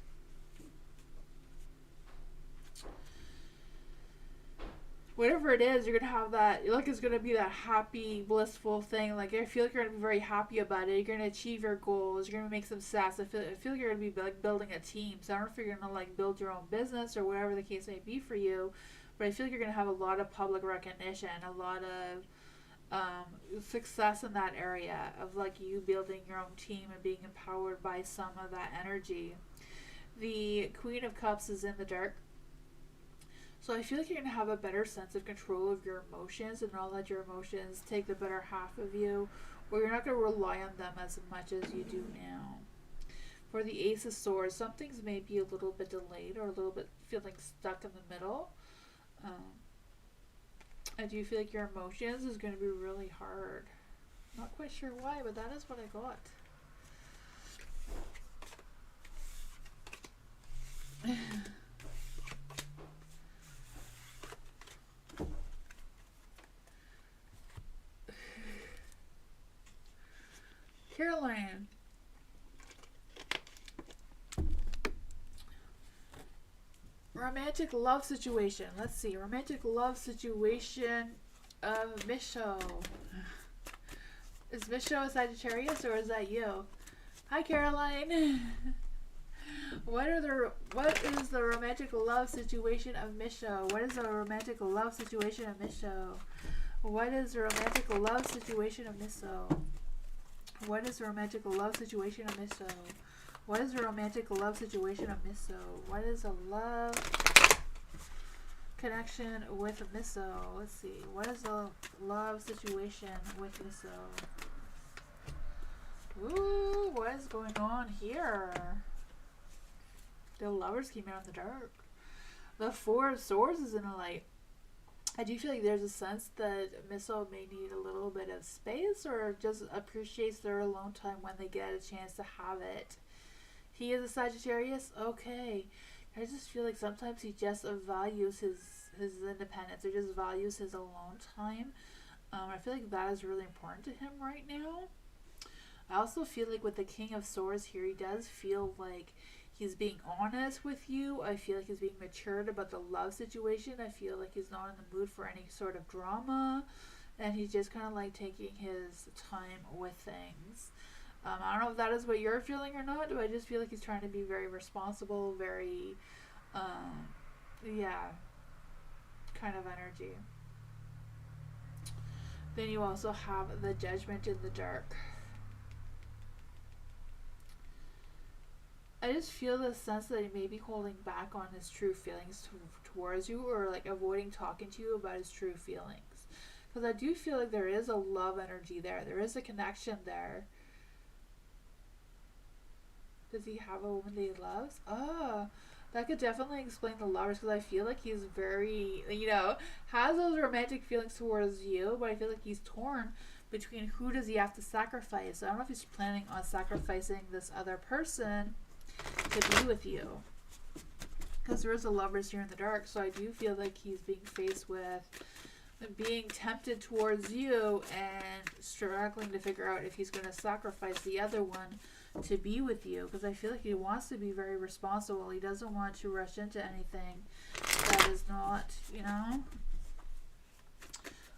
[SPEAKER 1] Whatever it is, you're going to have that, like it's going to be that happy, blissful thing. Like I feel like you're going to be very happy about it. You're going to achieve your goals. You're going to make some success. I feel like you're going to be like building a team. So I don't know if you're going to like build your own business or whatever the case may be for you. But I feel like you're going to have a lot of public recognition, a lot of success in that area of like you building your own team and being empowered by some of that energy. The Queen of Cups is in the dark. So I feel like you're going to have a better sense of control of your emotions and not let your emotions take the better half of you, or you're not going to rely on them as much as you do now. For the Ace of Swords, some things may be a little bit delayed or a little bit feeling stuck in the middle. I do feel like your emotions is going to be really hard. Not quite sure why, but that is what I got. Caroline. Romantic love situation. Let's see. Romantic love situation of Misho. Is Misho a Sagittarius or is that you? Hi, Caroline. What is the romantic love situation of Misho? What is the romantic love situation of Misho? What is the romantic love situation of Misho? What is the romantic love situation of Miso? What is the romantic love situation of Miso? What is a love connection with Miso? Let's see. What is the love situation with Miso? Ooh, what is going on here? The Lovers came out in the dark. The Four of Swords is in the light. I do feel like there's a sense that Miso may need a little bit of space or just appreciates their alone time when they get a chance to have it. He is a Sagittarius? Okay. I just feel like sometimes he just values his independence or just values his alone time. I feel like that is really important to him right now. I also feel like with the King of Swords here, he does feel like he's being honest with you. I feel like he's being matured about the love situation. I feel like he's not in the mood for any sort of drama. And he's just kind of like taking his time with things. I don't know if that is what you're feeling or not. Do I just feel like he's trying to be very responsible, very, yeah, kind of energy. Then you also have the Judgment in the dark. I just feel the sense that he may be holding back on his true feelings towards you or like avoiding talking to you about his true feelings. Because I do feel like there is a love energy there. There is a connection there. Does he have a woman that he loves? Oh, that could definitely explain the lovers, because I feel like he's very, has those romantic feelings towards you, but I feel like he's torn between who does he have to sacrifice. So I don't know if he's planning on sacrificing this other person to be with you. Because there is a lovers here in the dark, so I do feel like he's being faced with being tempted towards you and struggling to figure out if he's going to sacrifice the other one to be with you, because I feel like he wants to be very responsible. He doesn't want to rush into anything that is not,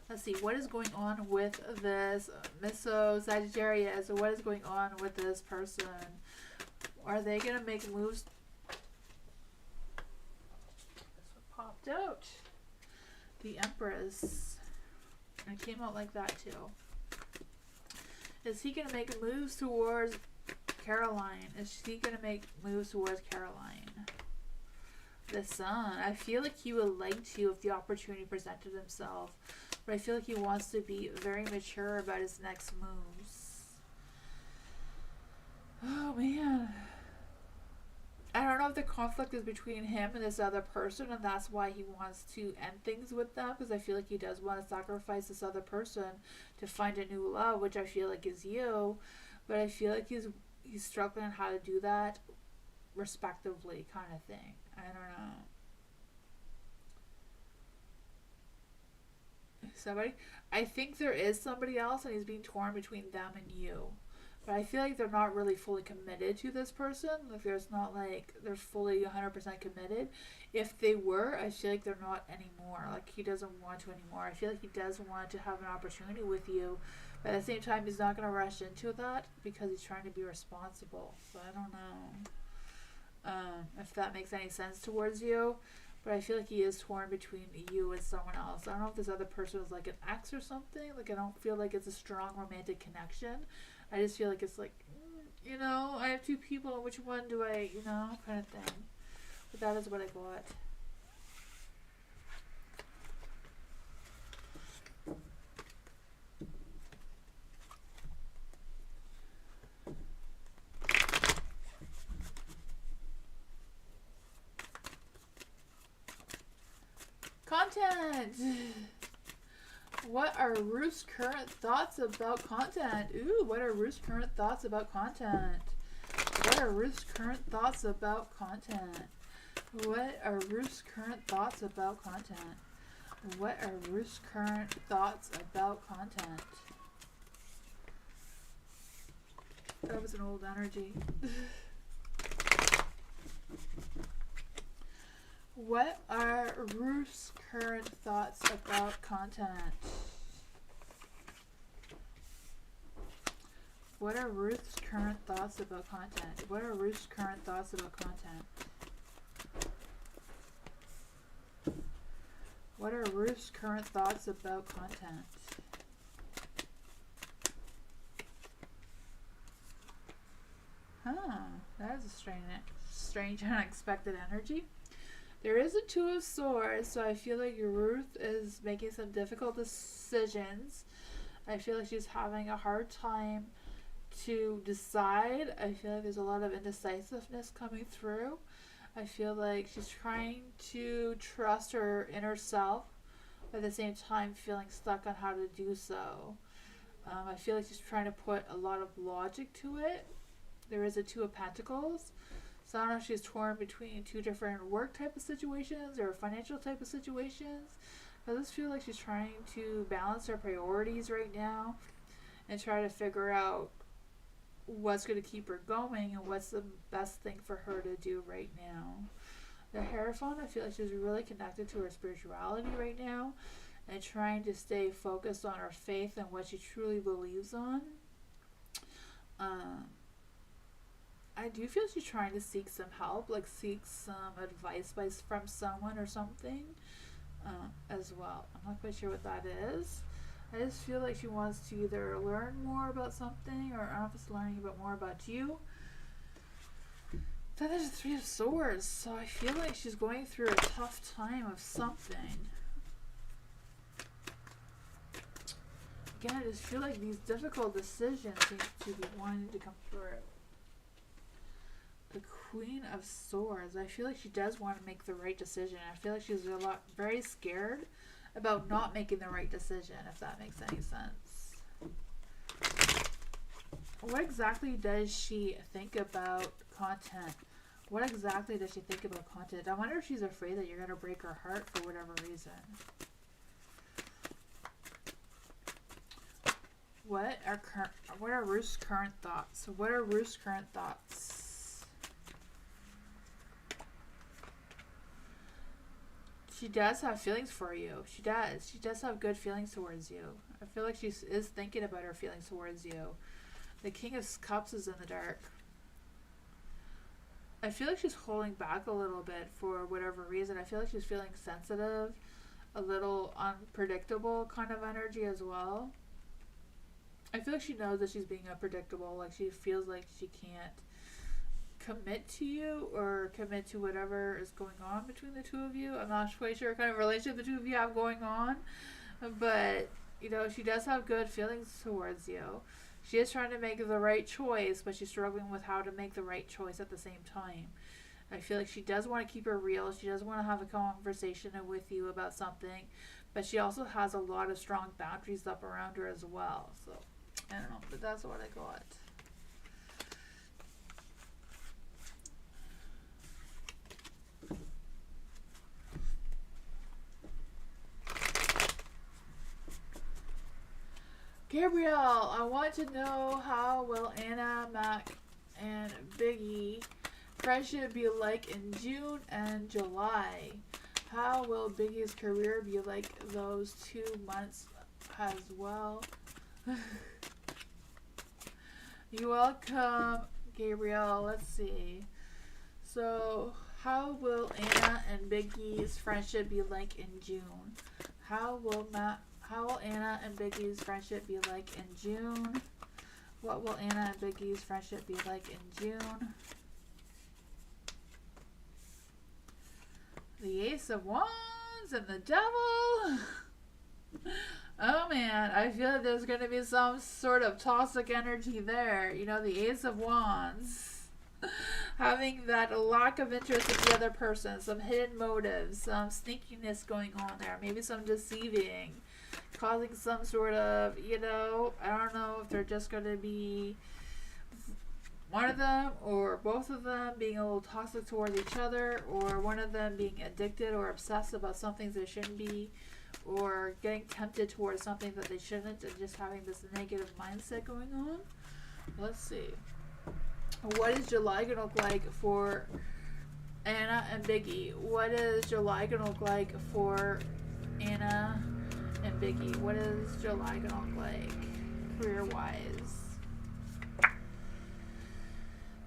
[SPEAKER 1] Let's see, what is going on with this Misso Sagittarius? What is going on with this person? Are they going to make moves? This one popped out. The Empress. It came out like that too. Is he going to make moves towards Caroline? Is she going to make moves towards Caroline? The Sun. I feel like he would like to if the opportunity presented himself. But I feel like he wants to be very mature about his next moves. Oh, man. I don't know if the conflict is between him and this other person, and that's why he wants to end things with them, because I feel like he does want to sacrifice this other person to find a new love, which I feel like is you. But I feel like he's struggling on how to do that respectively, kind of thing. I don't know. Somebody? I think there is somebody else, and he's being torn between them and you. But I feel like they're not really fully committed to this person. Like, there's not like they're fully 100% committed. If they were, I feel like they're not anymore. Like, he doesn't want to anymore. I feel like he does want to have an opportunity with you. But at the same time, he's not going to rush into that because he's trying to be responsible. So I don't know if that makes any sense towards you. But I feel like he is torn between you and someone else. I don't know if this other person is like an ex or something. Like, I don't feel like it's a strong romantic connection. I just feel like it's like, I have two people. Which one do I, kind of thing. But that is what I got. Content! What are Ruth's current thoughts about content? Ooh, what are Ruth's current thoughts about content? What are Ruth's current thoughts about content? What are Ruth's current thoughts about content? What are Ruth's current thoughts about content? That was an old energy. What are Ruth's current thoughts about content? What are Ruth's current thoughts about content? What are Ruth's current thoughts about content? What are Ruth's current thoughts about content? That is a strange unexpected energy. There is a Two of Swords, so I feel like Ruth is making some difficult decisions. I feel like she's having a hard time to decide. I feel like there's a lot of indecisiveness coming through. I feel like she's trying to trust her inner self, but at the same time feeling stuck on how to do so. I feel like she's trying to put a lot of logic to it. There is a Two of Pentacles. So I don't know if she's torn between two different work type of situations or financial type of situations. I just feel like she's trying to balance her priorities right now and try to figure out what's going to keep her going and what's the best thing for her to do right now. The Hierophant, I feel like she's really connected to her spirituality right now and trying to stay focused on her faith and what she truly believes on. I do feel she's trying to seek some help, like seek some advice from someone or something as well. I'm not quite sure what that is. I just feel like she wants to either learn more about something, or I don't know if it's learning more about you. Then there's the Three of Swords, so I feel like she's going through a tough time of something. Again, I just feel like these difficult decisions seem to be wanting to come through. Queen of Swords. I feel like she does want to make the right decision. I feel like she's very scared about not making the right decision, if that makes any sense. What exactly does she think about content? What exactly does she think about content? I wonder if she's afraid that you're going to break her heart for whatever reason. What are Ruth's current thoughts? What are Ruth's current thoughts? She does have feelings for you. She does. She does have good feelings towards you. I feel like she is thinking about her feelings towards you. The King of Cups is in the dark. I feel like she's holding back a little bit for whatever reason. I feel like she's feeling sensitive, a little unpredictable kind of energy as well. I feel like she knows that she's being unpredictable. Like she feels like she can't commit to you or commit to whatever is going on between the two of you. I'm not quite sure what kind of relationship the two of you have going on. But, you know, she does have good feelings towards you. She is trying to make the right choice, but she's struggling with how to make the right choice at the same time. I feel like she does want to keep it real. She does want to have a conversation with you about something. But she also has a lot of strong boundaries up around her as well. So, I don't know. But that's what I got. Gabriel, I want to know, how will Anna, Mac, and Biggie friendship be like in June and July? How will Biggie's career be like those 2 months as well? You're welcome, Gabriel. Let's see. So, how will Anna and Biggie's friendship be like in June? How will Anna and Biggie's friendship be like in June? What will Anna and Biggie's friendship be like in June? The Ace of Wands and the Devil. Oh man, I feel like there's going to be some sort of toxic energy there. You know, the Ace of Wands. Having that lack of interest in the other person, some hidden motives, some sneakiness going on there, maybe some deceiving, causing some sort of, you know, I don't know if they're just going to be one of them or both of them being a little toxic towards each other, or one of them being addicted or obsessed about some things they shouldn't be, or getting tempted towards something that they shouldn't, and just having this negative mindset going on. Let's see. What is July going to look like for Anna and Biggie? What is July going to look like for Anna and Biggie? What is July going to look like career-wise?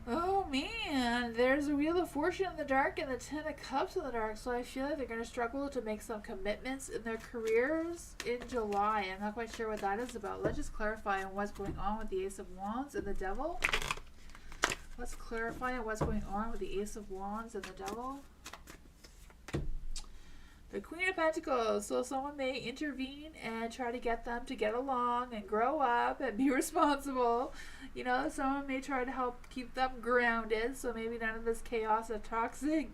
[SPEAKER 1] Oh man, there's a Wheel of Fortune in the dark and the Ten of Cups in the dark, so I feel like they're going to struggle to make some commitments in their careers in July. I'm not quite sure what that is about. Let's just clarify on what's going on with the Ace of Wands and the Devil. Let's clarify on what's going on with the Ace of Wands and the Devil. The Queen of Pentacles. So someone may intervene and try to get them to get along and grow up and be responsible. You know, someone may try to help keep them grounded. So maybe none of this chaos of toxic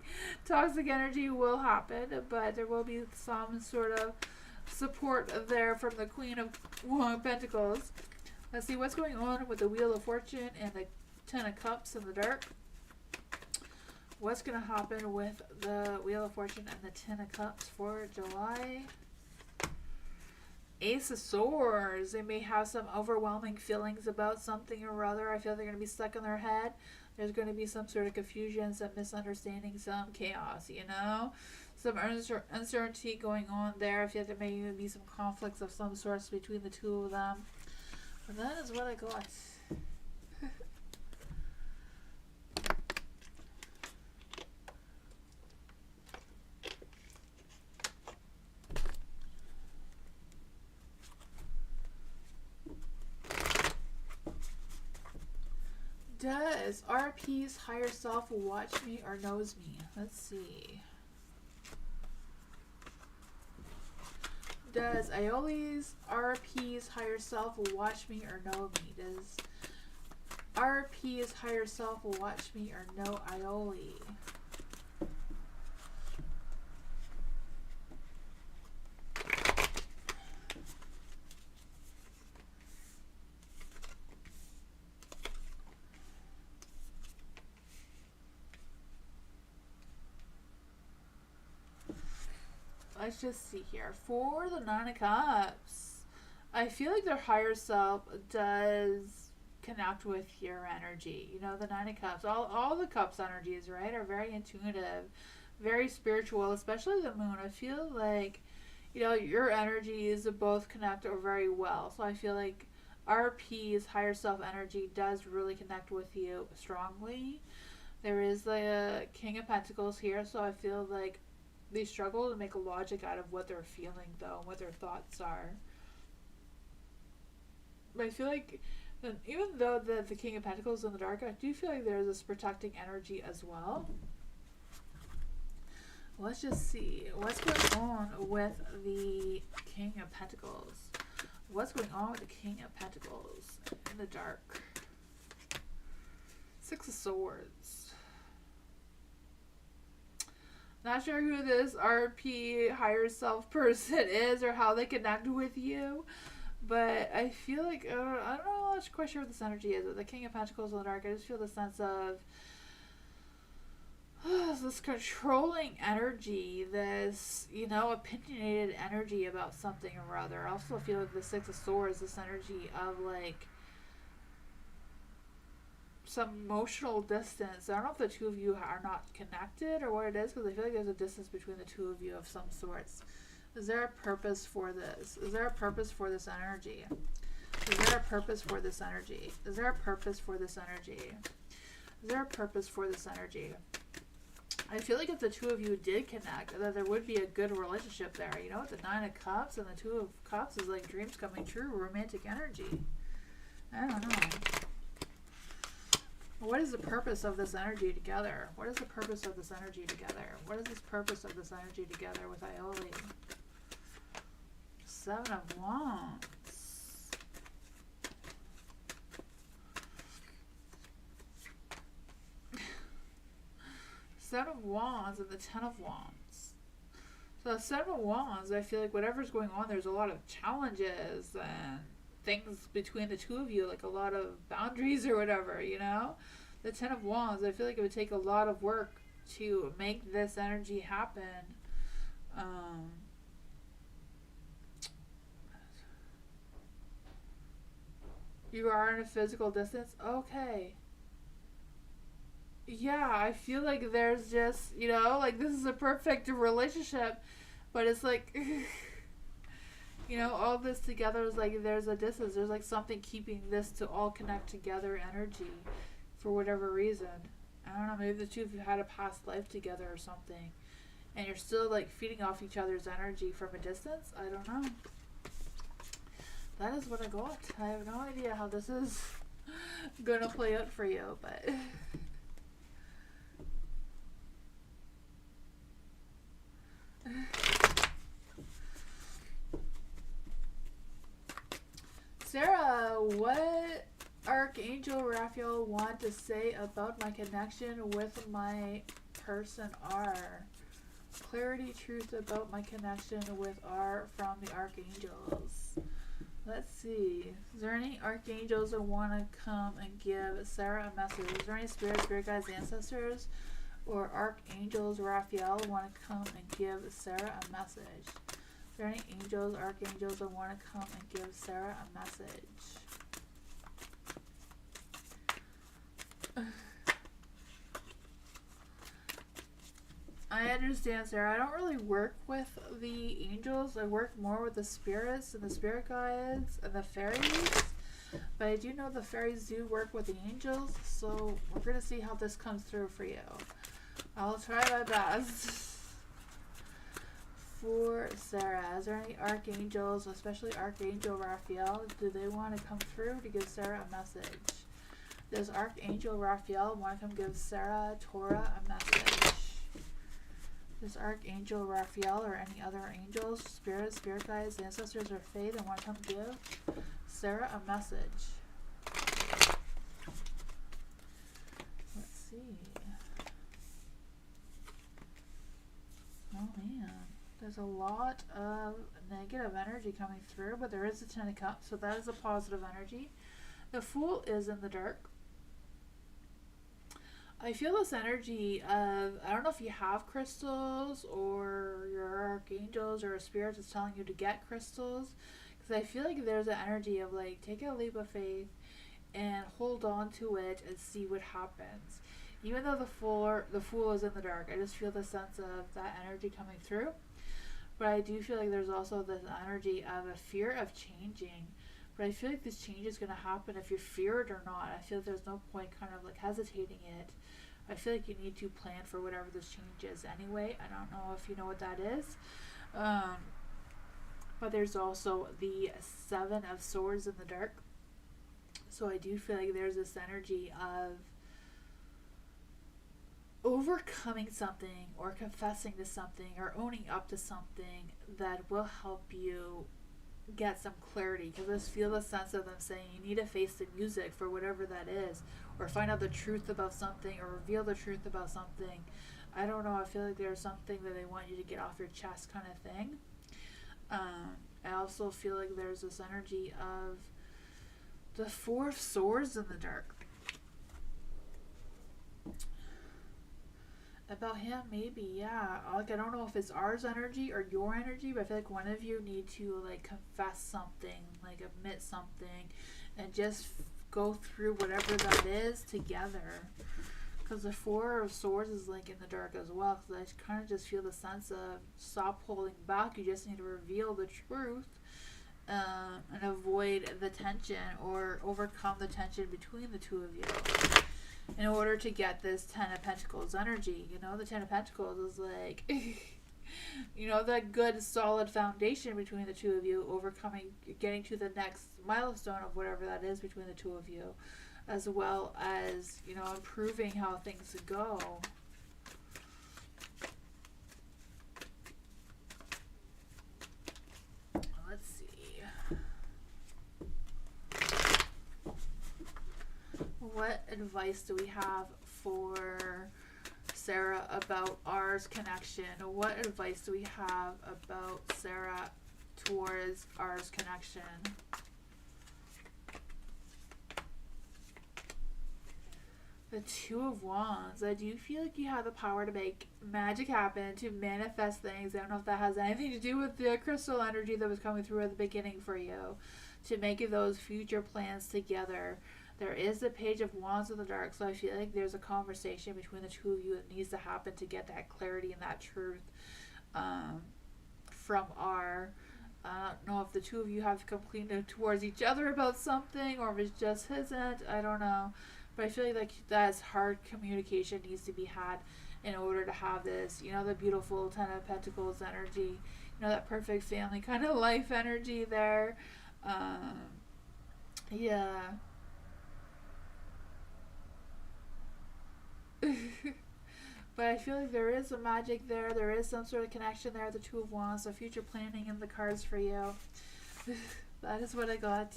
[SPEAKER 1] energy will happen. But there will be some sort of support there from the Queen of Pentacles. Let's see what's going on with the Wheel of Fortune and the Ten of Cups in the dark. What's going to happen with the Wheel of Fortune and the Ten of Cups for July? Ace of Swords. They may have some overwhelming feelings about something or other. I feel they're going to be stuck in their head. There's going to be some sort of confusion, some misunderstanding, some chaos, you know? Some uncertainty going on there. I feel there may even be some conflicts of some sort between the two of them. And that is what I got. Does RP's higher self watch me or knows me? Let's see. Does Iola's RP's higher self watch me or know me? Does RP is higher self, watch me or no aioli. Let's just see here. For the Nine of Cups, I feel like their higher self does connect with your energy. You know, the Nine of Cups, all the Cups energies, right, are very intuitive, very spiritual, especially the Moon. I feel like, you know, your energies both connect very well. So I feel like RP's higher self energy does really connect with you strongly. There is the King of Pentacles here, so I feel like they struggle to make a logic out of what they're feeling, though, and what their thoughts are. But I feel like, even though the King of Pentacles is in the dark, I do feel like there's this protecting energy as well. Let's just see. What's going on with the King of Pentacles? What's going on with the King of Pentacles in the dark? Six of Swords. Not sure who this RP higher self person is or how they connect with you, but I feel like, I don't know, I'm not quite sure what this energy is. With the King of Pentacles in the dark, I just feel the sense of this controlling energy, this, you know, opinionated energy about something or other. I also feel like the Six of Swords, this energy of like some emotional distance. I don't know if the two of you are not connected or what it is, because I feel like there's a distance between the two of you of some sorts. Is there a purpose for this? Is there a purpose for this energy? Is there a purpose for this energy? Is there a purpose for this energy? Is there a purpose for this energy? I feel like if the two of you did connect, that there would be a good relationship there. You know, with the Nine of Cups and the Two of Cups is like dreams coming true, romantic energy. I don't know. What is the purpose of this energy together? What is the purpose of this energy together? What is this purpose of this energy together with Aioli? Seven of Wands. Seven of Wands and the Ten of Wands. So the Seven of Wands, I feel like whatever's going on, there's a lot of challenges and things between the two of you, like a lot of boundaries or whatever, you know? The Ten of Wands, I feel like it would take a lot of work to make this energy happen. You are in a physical distance? Okay. Yeah, I feel like there's just, you know, like this is a perfect relationship, but it's like, you know, all this together is like there's a distance. There's like something keeping this to all connect together energy for whatever reason. I don't know, maybe the two of you had a past life together or something, and you're still like feeding off each other's energy from a distance. I don't know. That is what I got. I have no idea how this is gonna play out for you, but Sarah, what Archangel Raphael want to say about my connection with my person R? Clarity, truth about my connection with R from the Archangels. Let's see. Is there any Archangels that want to come and give Sarah a message? Is there any spirit guides, ancestors, or Archangels Raphael want to come and give Sarah a message? Is there any angels, archangels that want to come and give Sarah a message? I understand, Sarah. I don't really work with the angels. I work more with the spirits and the spirit guides and the fairies. But I do know the fairies do work with the angels, so we're going to see how this comes through for you. I'll try my best. For Sarah, is there any archangels, especially Archangel Raphael, do they want to come through to give Sarah a message? Does Archangel Raphael want to come give Sarah Torah a message? Does Archangel Raphael or any other angels, spirits, spirit guides, ancestors, or fae that want to come give Sarah a message? there's a lot of negative energy coming through, but there is a Ten of Cups, so that is a positive energy. The Fool is in the dark. I feel this energy of, I don't know if you have crystals or your archangels or spirits is telling you to get crystals, because I feel like there's an energy of like, take a leap of faith and hold on to it and see what happens. Even though the fool is in the dark, I just feel the sense of that energy coming through. But I do feel like there's also this energy of a fear of changing. But I feel like this change is going to happen if you fear it or not. I feel like there's no point kind of like hesitating it. I feel like you need to plan for whatever this change is anyway. I don't know if you know what that is. But there's also the Seven of Swords in the dark. So I do feel like there's this energy of overcoming something or confessing to something or owning up to something that will help you get some clarity, because I just feel the sense of them saying you need to face the music for whatever that is, or find out the truth about something, or reveal the truth about something. I don't know, I feel like there's something that they want you to get off your chest kind of thing. I also feel like there's this energy of the Four of Swords in the dark. About him, maybe, yeah. Like, I don't know if it's ours energy or your energy, but I feel like one of you need to, like, confess something, like, admit something, and just go through whatever that is together. Because the Four of Swords is, like, in the dark as well, because I kind of just feel the sense of stop holding back. You just need to reveal the truth, and avoid the tension or overcome the tension between the two of you in order to get this Ten of Pentacles energy. You know, the Ten of Pentacles is like, you know, that good solid foundation between the two of you, overcoming, getting to the next milestone of whatever that is between the two of you, as well as, you know, improving how things go. Let's see. What advice do we have for Sarah about ours connection? What advice do we have about Sarah towards ours connection? The Two of Wands. I do feel like you have the power to make magic happen, to manifest things. I don't know if that has anything to do with the crystal energy that was coming through at the beginning for you, to make those future plans together. There is the Page of Wands in the dark, so I feel like there's a conversation between the two of you that needs to happen to get that clarity and that truth from our. I don't know if the two of you have completed towards each other about something, or if it's just his end. I don't know. But I feel like that hard communication needs to be had in order to have this, you know, the beautiful Ten of Pentacles energy, you know, that perfect family kind of life energy there. Yeah. But I feel like there is a magic there. There is some sort of connection there. The Two of Wands, so future planning in the cards for you. That is what I got.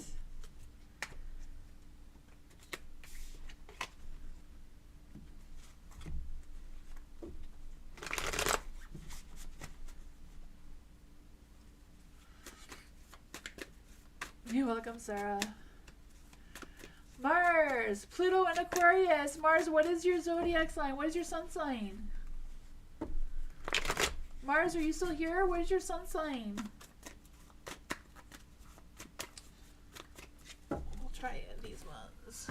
[SPEAKER 1] You're welcome, Sarah. Mars, Pluto and Aquarius. Mars, what is your zodiac sign? What is your sun sign? Mars, are you still here? What is your sun sign? We'll try these ones.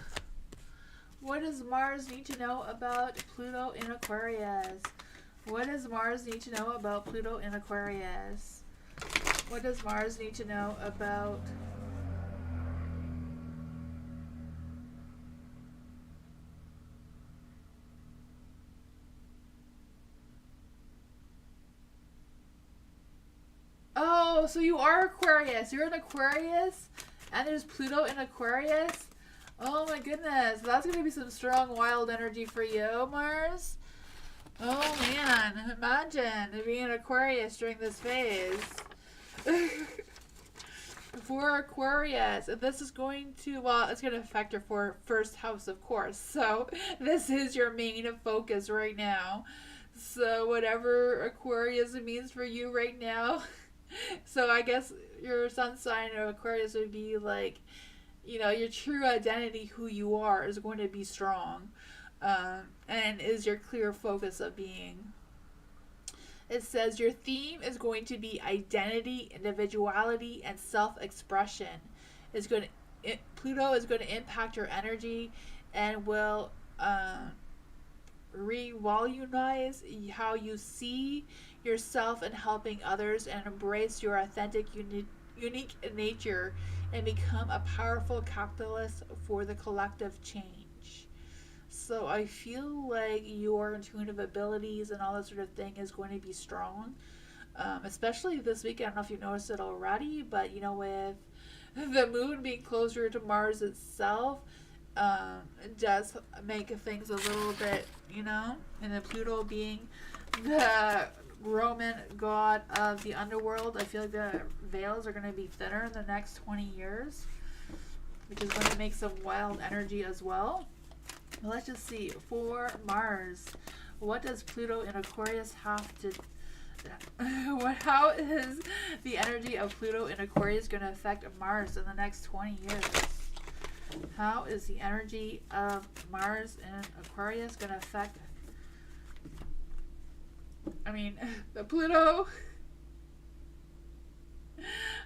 [SPEAKER 1] What does Mars need to know about Pluto in Aquarius? What does Mars need to know about Pluto in Aquarius? What does Mars need to know about... Oh, so you are Aquarius. You're an Aquarius, and there's Pluto in Aquarius. Oh my goodness, that's gonna be some strong, wild energy for you, Mars. Oh man, imagine being an Aquarius during this phase. For Aquarius, and this is going to, well, it's going to affect your first house, of course. So this is your main focus right now. So whatever Aquarius means for you right now. So I guess your sun sign of Aquarius would be like, your true identity, who you are, is going to be strong, and is your clear focus of being. It says your theme is going to be identity, individuality, and self-expression. Pluto is going to impact your energy and will revolutionize how you see yourself and helping others, and embrace your authentic, unique nature, and become a powerful catalyst for the collective change. So I feel like your intuitive abilities and all that sort of thing is going to be strong, especially this week. I don't know if you've noticed it already, but with the moon being closer to Mars itself, it does make things a little bit, and then Pluto being the Roman god of the underworld, I feel like the veils are going to be thinner in the next 20 years, which is going to make some wild energy as well. Let's just see. For Mars, what does Pluto in Aquarius have to... How is the energy of Pluto in Aquarius going to affect Mars in the next 20 years? How is the energy of Mars in Aquarius going to affect... the Pluto...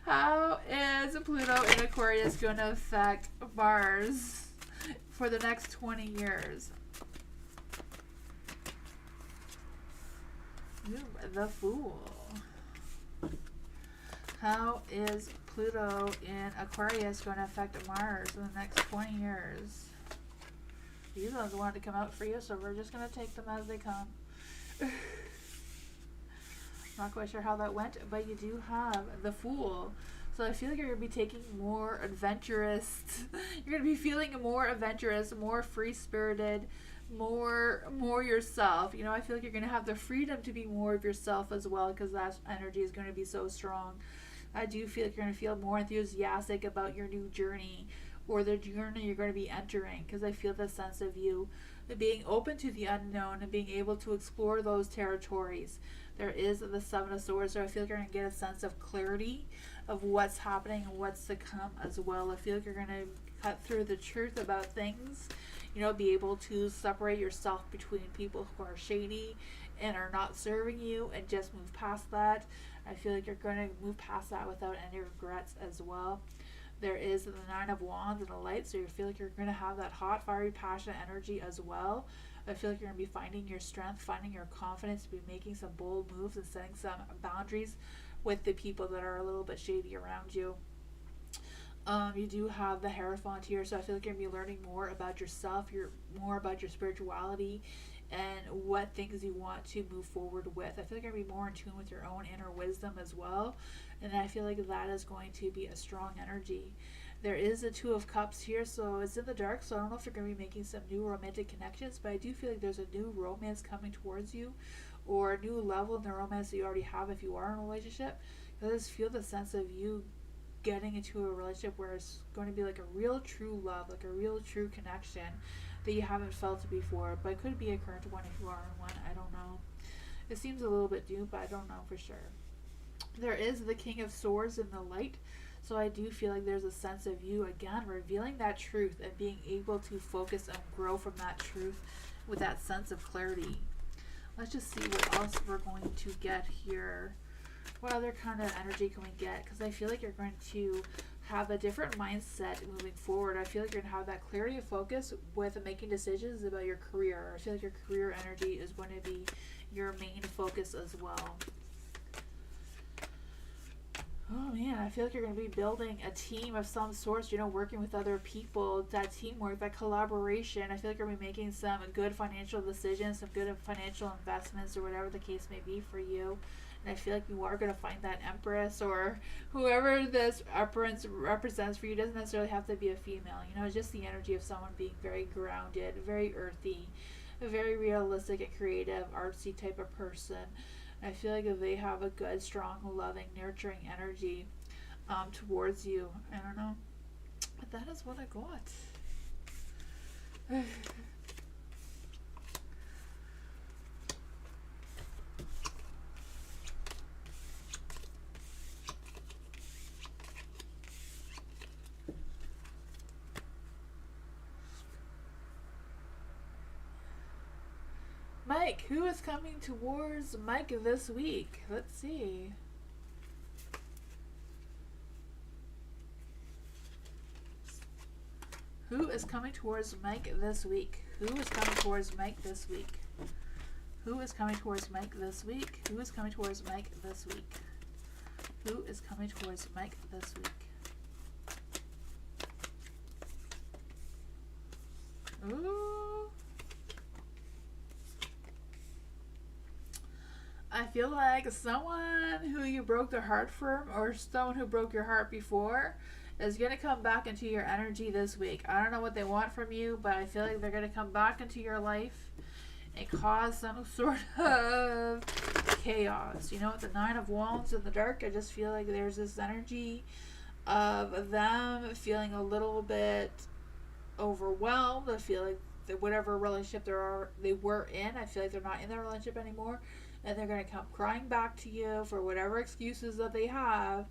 [SPEAKER 1] How is Pluto in Aquarius going to affect Mars for the next 20 years? Ooh, the Fool. How is Pluto in Aquarius going to affect Mars in the next 20 years? These ones wanted to come out for you, so we're just going to take them as they come. Not quite sure how that went, but you do have the Fool. So I feel like you're going to be taking more adventurous. You're going to be feeling more adventurous, more free-spirited, more yourself. I feel like you're going to have the freedom to be more of yourself as well, because that energy is going to be so strong. I do feel like you're going to feel more enthusiastic about your new journey, or the journey you're going to be entering, because I feel the sense of you being open to the unknown and being able to explore those territories. There is the Seven of Swords, so I feel like you're going to get a sense of clarity of what's happening and what's to come as well. I feel like you're going to cut through the truth about things, be able to separate yourself between people who are shady and are not serving you, and just move past that. I feel like you're going to move past that without any regrets as well. There is the Nine of Wands and the Light, so you feel like you're going to have that hot, fiery, passionate energy as well. I feel like you're going to be finding your strength, finding your confidence, to be making some bold moves and setting some boundaries with the people that are a little bit shady around you. You do have the Hierophant here, so I feel like you're going to be learning more about yourself, more about your spirituality, and what things you want to move forward with. I feel like you're going to be more in tune with your own inner wisdom as well, and I feel like that is going to be a strong energy. There is the Two of Cups here, so it's in the dark, so I don't know if you're going to be making some new romantic connections, but I do feel like there's a new romance coming towards you, or a new level in the romance that you already have if you are in a relationship. I just feel the sense of you getting into a relationship where it's going to be like a real true love, like a real true connection that you haven't felt before, but it could be a current one if you are in one. I don't know. It seems a little bit new, but I don't know for sure. There is the King of Swords in the Light, so I do feel like there's a sense of you, again, revealing that truth and being able to focus and grow from that truth with that sense of clarity. Let's just see what else we're going to get here. What other kind of energy can we get? Because I feel like you're going to have a different mindset moving forward. I feel like you're going to have that clarity of focus with making decisions about your career. I feel like your career energy is going to be your main focus as well. Oh man, I feel like you're going to be building a team of some sort, working with other people, that teamwork, that collaboration. I feel like you're going to be making some good financial decisions, some good financial investments, or whatever the case may be for you. And I feel like you are going to find that Empress, or whoever this Empress represents for you. Doesn't necessarily have to be a female. It's just the energy of someone being very grounded, very earthy, very realistic and creative, artsy type of person. I feel like if they have a good, strong, loving, nurturing energy towards you. I don't know. But that is what I got. Mike. Who is coming towards Mike this week? Let's see. Who is coming towards Mike this week? Who is coming towards Mike this week? Who is coming towards Mike this week? Who is coming towards Mike this week? Who is coming towards Mike this week? Ooh. I feel like someone who you broke their heart from, or someone who broke your heart before, is going to come back into your energy this week. I don't know what they want from you, but I feel like they're going to come back into your life and cause some sort of chaos. You know, with the Nine of Wands in the dark, I just feel like there's this energy of them feeling a little bit overwhelmed. I feel like that whatever relationship they were in, I feel like they're not in that relationship anymore, and they're going to come crying back to you for whatever excuses that they have.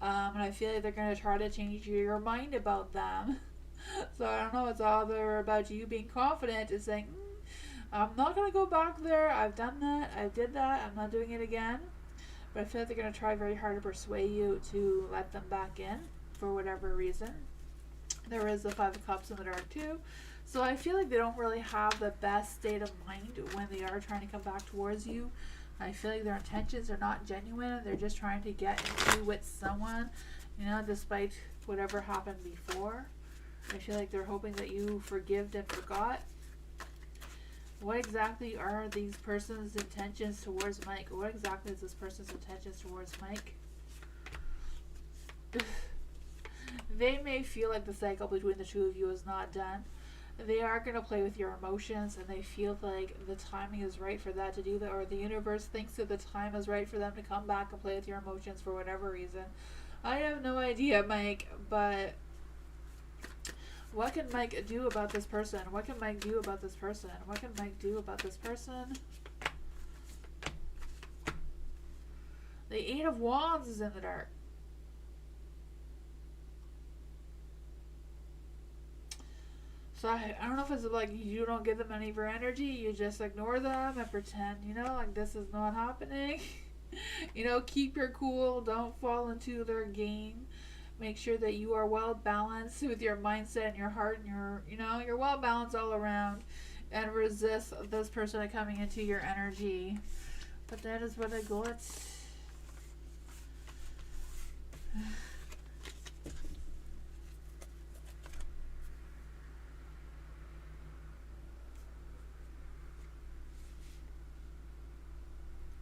[SPEAKER 1] And I feel like they're going to try to change your mind about them. So I don't know, it's all they're about you being confident and saying, I'm not going to go back there. I've done that. I did that. I'm not doing it again. But I feel like they're going to try very hard to persuade you to let them back in for whatever reason. There is the Five of Cups in the dark too. So I feel like they don't really have the best state of mind when they are trying to come back towards you. I feel like their intentions are not genuine. They're just trying to get into with someone, you know, despite whatever happened before. I feel like they're hoping that you forgived and forgot. What exactly are these person's intentions towards Mike? What exactly is this person's intentions towards Mike? They may feel like the cycle between the two of you is not done. They are going to play with your emotions, and they feel like the timing is right for that to do that, or the universe thinks that the time is right for them to come back and play with your emotions for whatever reason. I have no idea, Mike, but what can Mike do about this person? What can Mike do about this person? What can Mike do about this person? The Eight of Wands is in the dark. So I don't know if it's like you don't give them any of your energy, you just ignore them and pretend, you know, like this is not happening. You know, keep your cool, don't fall into their game. Make sure that you are well balanced with your mindset and your heart, and you're well balanced all around, and resist this person coming into your energy. But that is what I got.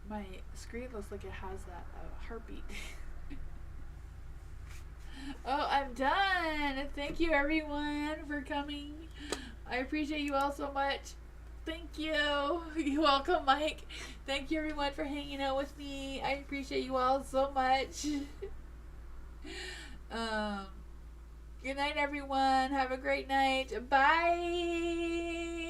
[SPEAKER 1] My screen looks like it has that heartbeat. Oh, I'm done. Thank you everyone for coming. I appreciate you all so much. Thank you. You're welcome, Mike. Thank you everyone for hanging out with me. I appreciate you all so much. Good night everyone. Have a great night. Bye.